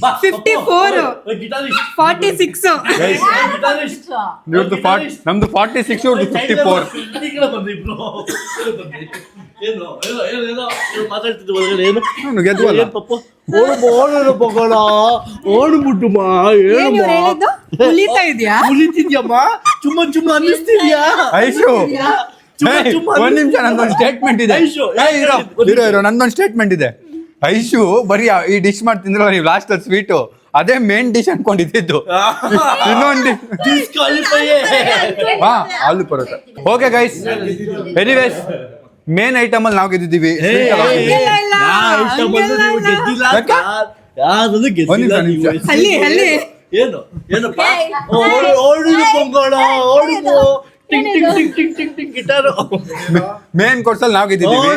54 46. ಗೈಸ್ ಇವ್ರದ್ದು ನಮ್ದು 46, ಇವ್ರದ್ದು 54. ಮಾತಾಡ್ತಿದ್ದೆ ಒಳಗಡೆ. ಏನು ನಾನು ಗೆದ್ವಲ್ಲ. ಓಡ್ಬಿಟ್ಟುಮ್ಮ, ಉಳಿತಾ ಇದೆಯಾ? ಉಳಿತಿದ್ಯಮ್ಮ, ಚುಮ್ಮ ಅನ್ನಿಸ್ತಿದ್ಯಾ? ಐಶು ಒಂದ್ ನಿಮಿಷ, ನಂದೊಂದು ಸ್ಟೇಟ್ಮೆಂಟ್ ಇದೆ. ಐಶು, ಇರೋ ನಂದೊಂದು ಸ್ಟೇಟ್ಮೆಂಟ್ ಇದೆ. ಐಶು ಬರೀ ಈ ಡಿಶ್ ಮಾಡಿ ತಿಂದ್ರಲ್ಲ ನೀವು ಲಾಸ್ಟ್ ಅಲ್ಲಿ ಸ್ವೀಟು, ಅದೇ ಮೇನ್ ಡಿಶ್ ಅನ್ಕೊಂಡಿದ್ದು. ಇನ್ನೊಂದು ಹಾ aloo paratha. Okay guys, anyways main item ಅಲ್ಲಿ ನಾವು ಗೆದ್ದಿದ್ದೀವಿ. ಏನು ಏನಪ್ಪ ಗಿಟಾರು ಮೇನ್ ಕೋರ್ಸಲ್ಲಿ ನಾವು ಗೆದ್ದಿದ್ದೀವಿ.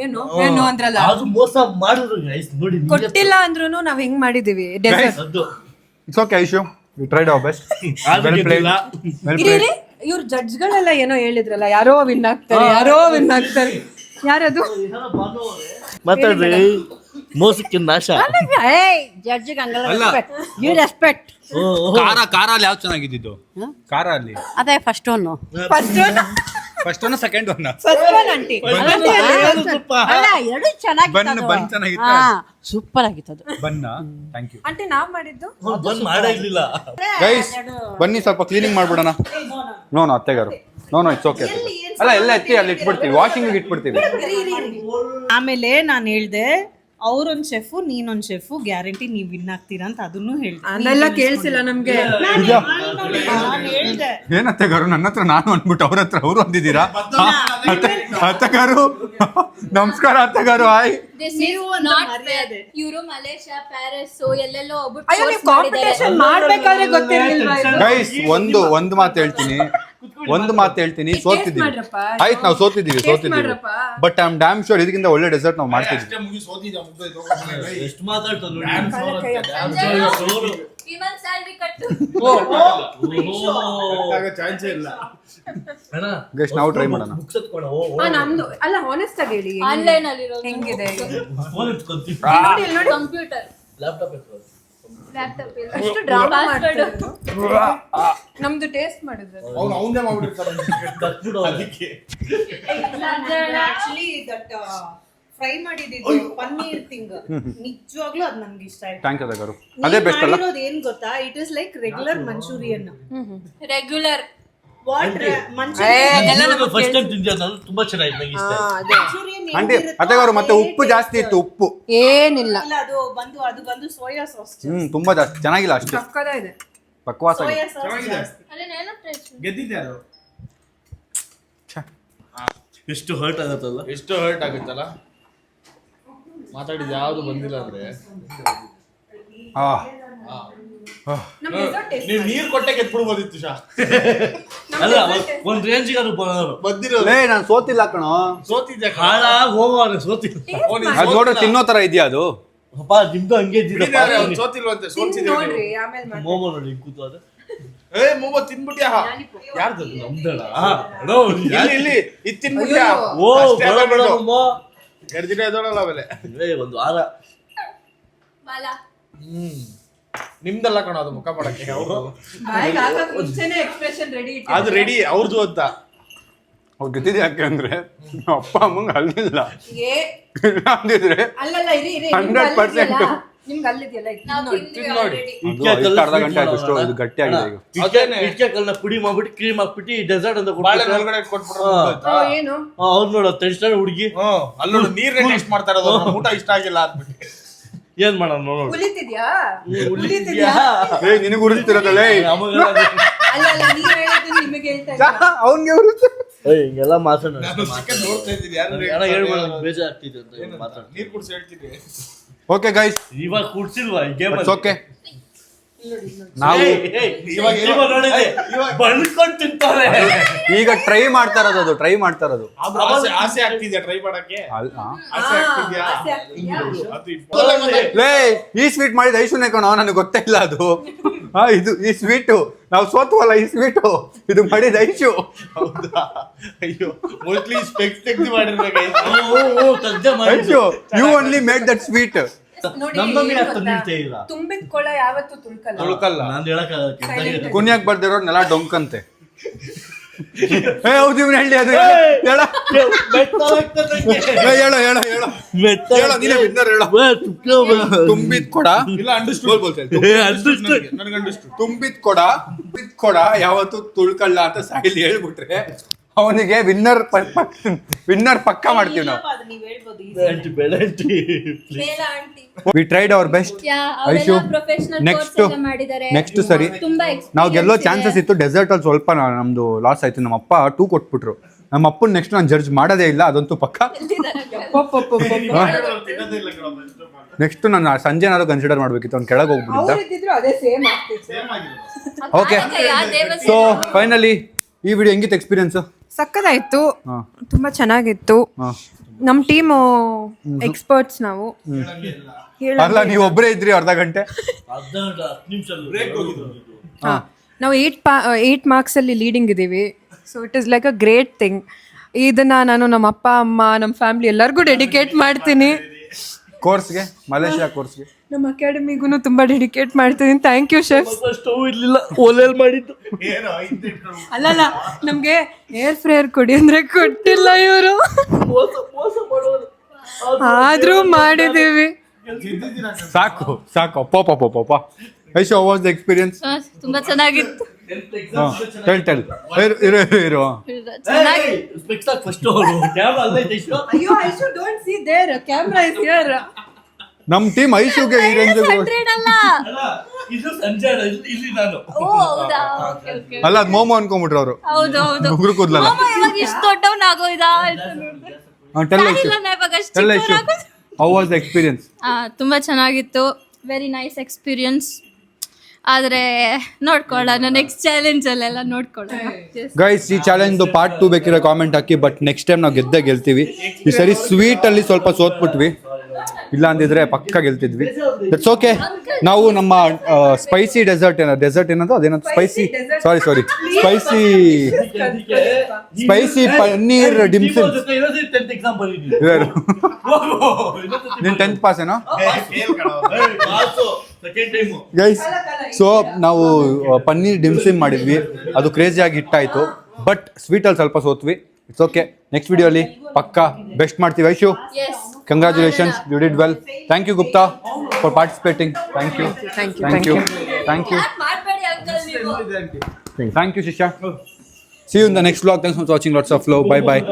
ಏನು ಅಂದ್ರಲ್ಲ, ಅದು ಮೋಸ ಮಾಡಿದ್ರು guys, ನೋಡಿ ಕೊಟ್ಟಿಲ್ಲ ಅಂದ್ರೂ ನಾವ್ ಹೆಂಗ್ ಮಾಡಿದೀವಿ. ಅದು it's okay Aishu, we tried hour best. ಇವ್ರ ಜಡ್ಜ್ಗಳೆಲ್ಲ ಏನೋ ಹೇಳಿದ್ರಲ್ಲ, ಯಾರೋ ವಿನ್ ಆಗ್ತಾರೆ, ಯಾರೋ ವಿನ್ ಆಗ್ತಾರೆ. ಯಾರದು? ಮಾತಾಡ್ರಿ. ಮೋಸಕ್ಕೆ ನಾಶ. ಜಡ್ಜಿಗೆ ಹಂಗಲ್ಲ ಯು ರೆಸ್ಪೆಕ್ಟ್. ಖಾರ ಅಲ್ಲಿ ಯಾವ್ದು ಚೆನ್ನಾಗಿದ್ದು? ಖಾರ ಅಲ್ಲಿ ಅದೇ first one first one second one aunty ಅಲ್ಲ ಎರಡು ಚೆನ್ನಾಗಿತ್ತು. ಬನ್ ಚೆನ್ನಾಗಿತ್ತು, ಸೂಪರ್ ಆಗಿತ್ತು ಅದು. ಬನ್ನ. Thank you aunty. ನಾವ್ ಮಾಡಿದ್ದು ಬಂದ್ ಮಾಡಿರ್ಲಿಲ್ಲ ಗೈಸ್. ಬನ್ನಿ ಸ್ವಲ್ಪ ಕ್ಲೀನಿಂಗ್ ಮಾಡ್ಬಿಡೋಣ. ನೋ ಅತ್ತೆಗಾರು, ನೋ ಇಟ್ಸ್ ಓಕೆ. ಅಲ್ಲ ಎಲ್ಲ ಎತ್ತಿ ಅಲ್ಲಿ ಇಟ್ಬಿಡ್ತೀವಿ, ವಾಷಿಂಗ್ ಇಟ್ಬಿಡ್ತೀವಿ. ಆಮೇಲೆ ನಾನು ಹೇಳ್ದೆ ಅವ್ರೊಂದ್ ಶೆಫು ನೀನೊಂದ್ ಶೆಫು, ಗ್ಯಾರಂಟಿ ನೀವ್ ವಿನ್ ಆಗ್ತೀರಾ ಅಂತ ಅದನ್ನು ಹೇಳ್ದೆ. ಅದೆಲ್ಲ ಕೇಳಿಸಿಲ್ಲ ನಮ್ಗೆ. ಏನ್ ಅತ್ತೆಗಾರು ನನ್ನ ಹತ್ರ ನಾನು ಅಂದ್ಬಿಟ್ಟು ಅವ್ರ ಹತ್ರ ಅವರು ಅಂದಿದ್ದೀರಾ? ಅತ್ತೆಗಾರು ನಮಸ್ಕಾರ. ಅತ್ತೆಗಾರು ಹಾಯ್. ಇವರು ಮಲೇಷ್ಯಾ, ಪ್ಯಾರಿಸ್ ಎಲ್ಲೆಲ್ಲೋ ಅಯ್ಯೋ, ನೀವು ಕಾಂಪಿಟೇಷನ್ ಮಾಡ್ಬೇಕಾದ್ರೆ ಗೊತ್ತಿರಲಿಲ್ವಾ? ಗೈಸ್ ಒಂದು ಮಾತು ಹೇಳ್ತೀನಿ, ಸೋತಿದ್ದೀವಿ. ಆಯ್ತು, ನಾವು ಸೋತಿದ್ದೀವಿ. But I am damn sure ಇದಕ್ಕಿಂತ ಒಳ್ಳೆ ಡೆಸರ್ಟ್ ನಾವು ಮಾಡ್ತಿದ್ವಿ. ಎಷ್ಟು ಮಾತಾಡ್ತಾರೆ ವಿಮಲ್ ಸ್ಯಾಲ್ರಿ ಕಟ್ಟು. ಗೈಸ್ ನಾವು ಟ್ರೈ ಮಾಡೋಣ. ನಮ್ದು ಅಲ್ಲ, ಹಾನೆಸ್ಟ್ ಆಗಿ ಹೇಳಿ ಆನ್ಲೈನ್ ಅಲ್ಲಿ ಹೆಂಗಿದೆ. ಕಂಪ್ಯೂಟರ್, ಲ್ಯಾಪ್ಟಾಪ್ ಲ್ಯಾಪ್ಟಾಪ್ ಇಲ್ಲ. ಅಷ್ಟು ಡ್ರಾಮಾ ಮಾಡ್ತಾರೆ. ನಮ್ದು ಟೇಸ್ಟ್ ಮಾಡಿದ್ರೆ ಆಕ್ಚುಲಿ ದಟ್ ಫ್ರೈ ಮಾಡಿದ್ದು ಪನ್ನೀರ್ ಥಿಂಗ್ ನಿಜವಾಗ್ಲೂ ಅದು ನನ್ಗೆ ಇಷ್ಟ ಆಯ್ತು. ಥ್ಯಾಂಕ್ ಯು ಅತ್ತೆಗಾರು. ಅದೇ ಬೆಸ್ಟ್ ಅಲ್ಲ? ಏನ್ ಗೊತ್ತಾ, it is like regular Manchurian. Regular what Manchurian first time ತಿಂದೆ, ನಾನು ತುಂಬಾ ಚೆನ್ನಾಗಿ ನಂಗೆ ಇಷ್ಟ ಆಯ್ತು. ಆಂಟಿ ಅತ್ತೆಗಾರು ಮತ್ತೆ ಉಪ್ಪು ಜಾಸ್ತಿ ಇತ್ತು. ಉಪ್ಪು ಏನಿಲ್ಲ, ಅದು ಬಂದು ಸೋಯಾ ಸಾಸ್. ತುಂಬಾ ಜಾಸ್ತಿ ಚೆನ್ನಾಗಿಲ್ಲ, ಅಷ್ಟೇ ಸಕ್ಕತ್ತಾಗಿದೆ. ಪಕ್ವಾಸ. ಸೋಯಾ ಸಾಸ್ ಗೆದ್ದಿದ್ಯಾರು? ಎಷ್ಟು ಹರ್ಟ್ ಆಗತ್ತಲ್ಲ, ಎಷ್ಟು ಹರ್ಟ್ ಆಗುತ್ತಲ್ಲ. ಮಾತಾಡಿದ ಯಾವ್ದು ಬಂದಿಲ್ಲ ಅಂದ್ರೆ ನೀವ್ ನೀರ್ ಕೊಟ್ಟೆ ಗೆದ್ಬಿಡ್ಬೋದಿತ್ತು ಶಾ. ಅಲ್ಲ ಒಂದ್ ರೇಂಜಿಗೆ ಅದು ಬಂದಿರೋದು. ಲೇ ನಾನು ಸೋತಿಲ್ಲ ಕಣೋ. ಸೋತಿದ್ದೆ ಹಾಳಾಗಿ ಹೋಗೋಣ, ಸೋತಿಲ್ಲ. ಅದು ನೋಡ್ರೆ ತಿನ್ನೋ ತರ ಇದೆಯಾ ಅದು? ಅಪ್ಪ ನಿಮ್ದು ಹಂಗೆ ಇದ್ದಿದ್ದಪ್ಪ. ಸೋತಿಲ್ವಂತೆ, ಸೋತಿದ್ದೆ. ನೋಡ್ರಿ ಆಮೇಲೆ ಮಾಡಿ. ಮೋಮೋ ನೋಡಿ ಕೂತು ಅದು ಮೊಮ್ಮ ತಿನ್ಬಿಟ್ಯಾ? ಯಾರ್ದು? ನಮ್ದಳ ಇಲ್ಲಿ ಇದು ತಿನ್ಬಿಟ್ಯಾ? ಓ ಬಡ ಮೋಮೋ 2 ದಿನ ಎದೋಳಲ್ಲ ಆಮೇಲೆ. ಒಂದು ವಾರ. ಬಾಲ ನಿಮ್ದಲ್ಲ ಕಣ ಅದು ಮುಖ ಮಾಡಕ್ಕೆ. ಅವರು ಬಾಯಿಗೆ ಹಾಕಕ್ ಮುಂಚೆನೆ ಎಕ್ಸ್ಪ್ರೆಷನ್ ರೆಡಿ ಇಟ್ಟು ಅದು ರೆಡಿ ಅವ್ರದ್ದು ಅಂತ. ಅವ್ರು ಗೆದ್ದಿದ್ದು ಯಾಕೆ ಅಂದ್ರೆ ಅಪ್ಪ ಅಮ್ಮಂಗ ಅಲ್ಲಿಲ್ಲ ಏ ಅಂದಿದ್ರೆ ಅಲ್ಲಲ್ಲ ಇರಿ 100% ನಿಮ್ಗೆ ಅಲ್ಲಿದೆಯಲ್ಲ ನಾವು ತಿಂದ್ವಿ ನೋಡಿ. already. ಅರ್ಧ ಗಂಟೆ ಆಯ್ತು ಅಷ್ಟು ಇದು ಗಟ್ಟಿ ಆಗಿದೆ ಈಗ. ಇಟ್ಕೆ ಕಲ್ನ ಪುಡಿ ಮಾಡ್ಬಿಟ್ಟು ಕ್ರೀಮ್ ಹಾಕ್ಬಿಟ್ಟು ಡೆಸರ್ಟ್ ಅಂತ ಬಾಳೆ ಒಳಗಡೆ ಕೊಟ್ಬಿಟ್ರು. ಏನು ಅವ್ರು ನೋಡ ಟೆನ್ಷನ್ ಹುಡುಗಿ ಅಲ್ಲೋಡು ನೀರ್ನೇ ಟೇಸ್ಟ್ ಮಾಡ್ತಾ ಇರೋದು. ಊಟ ಇಷ್ಟ ಆಗಿಲ್ಲ ಅಂದ್ಬಿಟ್ಟು ಏನ್ ಮಾಡೋಣ ನೋಡು. ಉಳಿತಿದ್ಯಾ ಏ ನಿನಗೆ ಉರಿಸ್ತಿರೋದಲ್ಲ ಅಲ್ಲಲ್ಲ ನೀವ್ ಹೇಳಿದ್ದು ನಿಮಗೆ ಹೇಳ್ತಾ ಇದ್ದೀನಿ. ಅವನ್ಗೆ ಉರಿಸ್ತ ಹಿಂಗೆಲ್ಲ ಮಾತಾಡೋಣ. ಚಿಕನ್ ನೋಡ್ತಾ ಇದ್ದೀನಿ. ಯಾರು ಹೇಳ್ಬೇಡ, ಬೇಜಾರಾಗ್ತಿದೆ ಅಂತ ಮಾತಾಡ. ನೀರ್ ಕುಡ್ಸಿ ಹೇಳ್ತೀನಿ. ಓಕೆ ಗೈಸ್, ಇವಾಗ ಕುಡ್ಸಿಲ್ವಾ ಈ ಗೇಮ್? It's okay. ನಾವು ಬಳ್ಕೊಂಡು ತಿಂತಾರೆ. ಈಗ ಟ್ರೈ ಮಾಡ್ತಾ ಇರೋದು ಆಸೆ ಆಗ್ತಿದ್ಯಾ ಟ್ರೈ ಮಾಡಕ್ಕೆ? ಅಲ್ಲ ಆಸೆ ಆಗ್ತಿದ್ಯಾ? ಆಸೆ ಆಗ್ತಿದ್ಯಾ? ಲೇ ಈ ಸ್ವೀಟ್ ಮಾಡಿದ ಐಶುನೇ ಕಣೋ, ನನಗೆ ಗೊತ್ತೇ ಇಲ್ಲ ಅದು. ಇದು ಈ ಸ್ವೀಟು ನಾವು ಸೋತ್ವಲ್ಲ, ಈ ಸ್ವೀಟು ಇದು ಮಾಡಿದ ಐಶು. ಹೌದಾ? ಅಯ್ಯೋ, ಮೋಸ್ಟ್ಲಿ ಸ್ಪೆಕ್ಸ್ ತೆಗ್ದು ಮಾಡಿರ್ಬೇಕು. Aishu you only made that sweet. ನೋಡಿ, ನಮ್ಮ ಮಮ್ಮಿ ಏನ್ ಅಷ್ಟು ಗೊತ್ತಾ? ನೀಡ್ತೇ ಇಲ್ಲ. ತುಂಬಿದ ಕೊಳ ಯಾವತ್ತೂ ತುಳ್ಕಲ್ಲ. ತುಳ್ಕಲ್ಲ. ನಾನು ಹೇಳಕ್ಕಾಗತ್ತೆ. ಕುಣಿಯಕ್ ಬರ್ದಿರೋ ನೆಲ ಡೊಂಕಂತೆ. ಹೌದು ಇವ್ನು ಹೇಳಿ ಅದು ಹೇಳ ಹೇಳ ಹೇಳ ಹೇಳ ಹೇಳ ನೀನೇ ವಿನ್ನರ್ ಹೇಳ ತುಂಬಿದ್ ಕೊಡ ತುಂಬಿದ್ ಕೊಡ ಯಾವತ್ತು ತುಳ್ಕಲ್ಲ ಅಂತ ಸಾಯಿಲ್ ಹೇಳ್ಬಿಟ್ರೆ ಅವನಿಗೆ ವಿನ್ನರ್ ಪಕ್ಕ ಮಾಡ್ತೀವಿ ನಾವು. We tried hour best. Aishu next ಸರಿ ನಾವು ಗೆಲ್ಲೋ ಚಾನ್ಸಸ್ ಇತ್ತು. ಡೆಸರ್ಟ್ ಅಲ್ಲಿ ಸ್ವಲ್ಪ ನಮ್ದು ಲಾಸ್ ಆಯ್ತು. ನಮ್ಮ ಅಪ್ಪ 2 ಕೊಟ್ಬಿಟ್ರು. ನಮ್ಮ ಅಪ್ಪನ ನೆಕ್ಸ್ಟ್ ನಾನು ಜಡ್ಜ್ ಮಾಡೋದೇ ಇಲ್ಲ, ಅದಂತೂ ಪಕ್ಕ. ನೆಕ್ಸ್ಟ್ ನಾನು ಸಂಜೆ ಏನಾದ್ರು ಕನ್ಸಿಡರ್ ಮಾಡ್ಬೇಕಿತ್ತು, ಅವ್ನು ಕೆಳಗೆ ಹೋಗ್ಬಿಟ್ಟಿದ್ದ. ಓಕೆ, ಸೊ ಫೈನಲಿ ಈ ವಿಡಿಯೋ ಹೆಂಗಿತ್ತು ಎಕ್ಸ್ಪೀರಿಯನ್ಸ್? ಸಕ್ಕದಾಯ್ತು, ತುಂಬಾ ಚೆನ್ನಾಗಿತ್ತು. ನಮ್ ಟೀಮ್ ಎಕ್ಸ್ಪರ್ಟ್ಸ್ ನಾವು. ಅಲ್ಲ, ನೀವು ಒಬ್ಬರೇ ಇದ್ರಿ ಅರ್ಧ ಗಂಟೆ. ನಾವು 8 ಮಾರ್ಕ್ಸ್ ಅಲ್ಲಿ ಲೀಡಿಂಗ್ ಇದೀವಿ. So it is like a great thing. ಇದನ್ನ ನಾನು ನಮ್ಮ ಅಪ್ಪ ಅಮ್ಮ ನಮ್ಮ ಫ್ಯಾಮಿಲಿ ಎಲ್ಲರಿಗೂ ಡೆಡಿಕೇಟ್ ಮಾಡ್ತೀನಿ. ಕೋರ್ಸ್ಗೆ, ಮಲೇಷಿಯಾ ಕೋರ್ಸ್ಗೆ, ನಮ್ಮ ಅಕಾಡೆಮಿಗೂ ತುಂಬಾ ಡೆಡಿಕೇಟ್ ಮಾಡ್ತೀನಿ. Thank you chef. ಸ್ಟವ್ ಇರ್ಲಿಲ್ಲ, ಒಲೆಯಲ್ಲಿ ಮಾಡಿದ್ದು. ಅಲ್ಲಲ್ಲ, ನಮ್ಗೆ ಏರ್ ಫ್ರೈಯರ್ ಕೊಡಿ ಅಂದ್ರೆ ಕೊಟ್ಟಿಲ್ಲ ಇವರು, ಆದ್ರೂ ಮಾಡಿದೀವಿ. ಸಾಕು ಸಾಕು. ಪಾಪ Aishu, how was the experience? ತುಂಬಾ ಚೆನ್ನಾಗಿತ್ತು. ಟೆಲ್ ಇರೋ ಅಯ್ಯೋ Aishu, don't see there, camera is here. ನಮ್ ಟೀಮ್ ಐಶುಗೆ ಈ ರೇಂಜ್ ಅಲ್ಲ, ಅದ್ ಮೋಮೋ ಅನ್ಕೊಂಡ್ಬಿಟ್ರು ಅವರು. ಉಗುರು ಕೂದ್ಲಲ್ಲ. How was the experience? ತುಂಬಾ ಚೆನ್ನಾಗಿತ್ತು. Very nice experience. ಆದ್ರೆ ನೋಡ್ಕೊಳ್ಳೋಣ, ನೆಕ್ಸ್ಟ್ ಚಾಲೆಂಜ್ ಅಲ್ಲೆಲ್ಲ ನೋಡ್ಕೊಳ್ಳೋಣ. ಗೈಸ್, ಈ ಚಾಲೆಂಜ್ ಪಾರ್ಟ್ 2 ಬೇಕಿರೋ ಕಾಮೆಂಟ್ ಹಾಕಿ. ಬಟ್ ನೆಕ್ಸ್ಟ್ ಟೈಮ್ ನಾವು ಗೆಲ್ತೀವಿ. ಈ ಸರಿ ಸ್ವೀಟ್ ಅಲ್ಲಿ ಸ್ವಲ್ಪ ಸೋತ್ಬಿಟ್ವಿ, ಇಲ್ಲ ಅಂದಿದ್ರೆ ಪಕ್ಕ ಗೆಲ್ತಿದ್ವಿ. That's okay. ನಾವು ನಮ್ಮ ಸ್ಪೈಸಿ ಡೆಸರ್ಟ್ ಏನದು ಅದೇನದು ಸ್ಪೈಸಿ ಪನ್ನೀರ್ ಡಿಮ್ಸಿಮ್. ನಿನ್ 10th ಪಾಸ್ ಏನೋ ಗೈಸ್? ಸೊ ನಾವು ಪನ್ನೀರ್ ಡಿಮ್ಸಿಮ್ ಮಾಡಿದ್ವಿ, ಅದು ಕ್ರೇಜಿಯಾಗಿ ಹಿಟ್ಟಾಯ್ತು. ಬಟ್ ಸ್ವೀಟಲ್ಲಿ ಸ್ವಲ್ಪ ಸೋತ್ವಿ. It's okay. ನೆಕ್ಸ್ಟ್ ವಿಡಿಯೋಲಿ ಪಕ್ಕಾ ಬೆಸ್ಟ್ ಮಾಡ್ತೀವಿ. Aishu, congratulations, you did well. Thank you Gupta for participating. Thank you ಶಿಷ್ಯ. See you in the next vlog. Thanks for watching. Lots of love. Bye.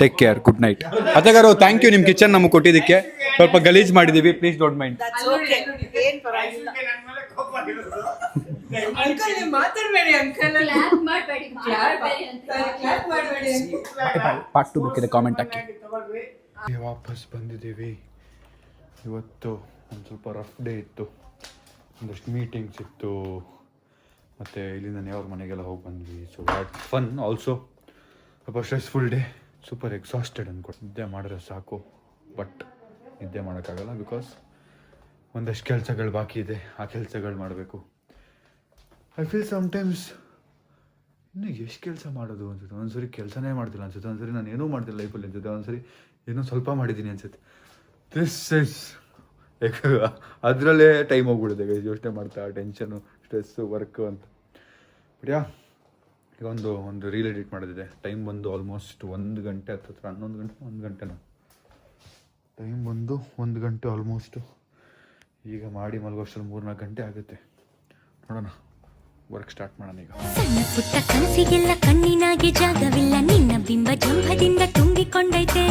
Take care. Good night. ಅತ್ತಗಾರು, thank you. ನಿಮ್ಮ kitchen ನಮಗೆ ಕೊಟ್ಟಿದ್ದಕ್ಕೆ. ಸ್ವಲ್ಪ ಗಲೀಜ್ ಮಾಡಿದೀವಿ, please don't mind. Part 2 ಬೇಕಿದೆ comment ಹಾಕಿ. ವಾಪಸ್ ಬಂದಿದ್ದೀವಿ. ಇವತ್ತು ಒಂದು ಸ್ವಲ್ಪ ರಫ್ ಡೇ ಇತ್ತು, ಒಂದಷ್ಟು ಮೀಟಿಂಗ್ಸ್ ಇತ್ತು, ಮತ್ತು ಇಲ್ಲಿಂದ ಅವ್ರ ಮನೆಗೆಲ್ಲ ಹೋಗಿ ಬಂದ್ವಿ. So that fun also. ಸ್ವಲ್ಪ ಸ್ಟ್ರೆಸ್ಫುಲ್ ಡೇ, ಸೂಪರ್ ಎಕ್ಸಾಸ್ಟೆಡ್ ಅಂದ್ಕೊಟ್ಟು. ನಿದ್ದೆ ಮಾಡಿದ್ರೆ ಸಾಕು, ಬಟ್ ನಿದ್ದೆ ಮಾಡೋಕ್ಕಾಗಲ್ಲ. ಬಿಕಾಸ್ ಒಂದಷ್ಟು ಕೆಲಸಗಳು ಬಾಕಿ ಇದೆ, ಆ ಕೆಲಸಗಳು ಮಾಡಬೇಕು. ಐ ಫೀಲ್ ಸಮ್ಟೈಮ್ಸ್ ಇನ್ನೂ ಎಷ್ಟು ಕೆಲಸ ಮಾಡೋದು ಅನ್ಸುತ್ತೆ. ಒಂದ್ಸರಿ ಕೆಲಸನೇ ಮಾಡ್ತಿಲ್ಲ ಅನ್ಸುತ್ತೆ, ಒಂದ್ಸರಿ ನಾನು ಏನೂ ಮಾಡ್ತಿಲ್ಲ ಲೈಫಲ್ಲಿ ಅನ್ಸುತ್ತೆ, ಒಂದ್ಸರಿ ಏನೋ ಸ್ವಲ್ಪ ಮಾಡಿದ್ದೀನಿ ಅನ್ಸುತ್ತೆ. ದಿಸ್ ಇಸ್ ಅದರಲ್ಲೇ ಟೈಮ್ ಹೋಗ್ಬಿಡುತ್ತೆ ಯೋಚನೆ ಮಾಡ್ತಾ, ಟೆನ್ಷನು, ಸ್ಟ್ರೆಸ್ಸು, ವರ್ಕು ಅಂತ. ಬಟ್ ಯಾ, ಈಗ ಒಂದು ರೀಲ್ ಎಡಿಟ್ ಮಾಡೋದಿದೆ. ಟೈಮ್ ಬಂದು ಆಲ್ಮೋಸ್ಟ್ 1 ಗಂಟೆ ಹತ್ರ 1 ಗಂಟೆನೋ ಟೈಮ್ ಬಂದು 1 ಗಂಟೆ ಆಲ್ಮೋಸ್ಟು. ಈಗ ಮಾಡಿ ಮಲಗೋಷ್ಟರಲ್ಲಿ 3-4 ಗಂಟೆ ಆಗುತ್ತೆ. ನೋಡೋಣ, ವರ್ಕ್ ಸ್ಟಾರ್ಟ್ ಮಾಡೋಣ ಈಗ. ಸಣ್ಣ ಪುಟ್ಟ ಕನಸಿಗೆಲ್ಲ ಕಣ್ಣಿನಾಗೆ ಜಾಗವಿಲ್ಲ, ನಿನ್ನ ಬಿಂಬ ಜಂಭದಿಂದ ತುಂಬಿಕೊಂಡೈತೆ.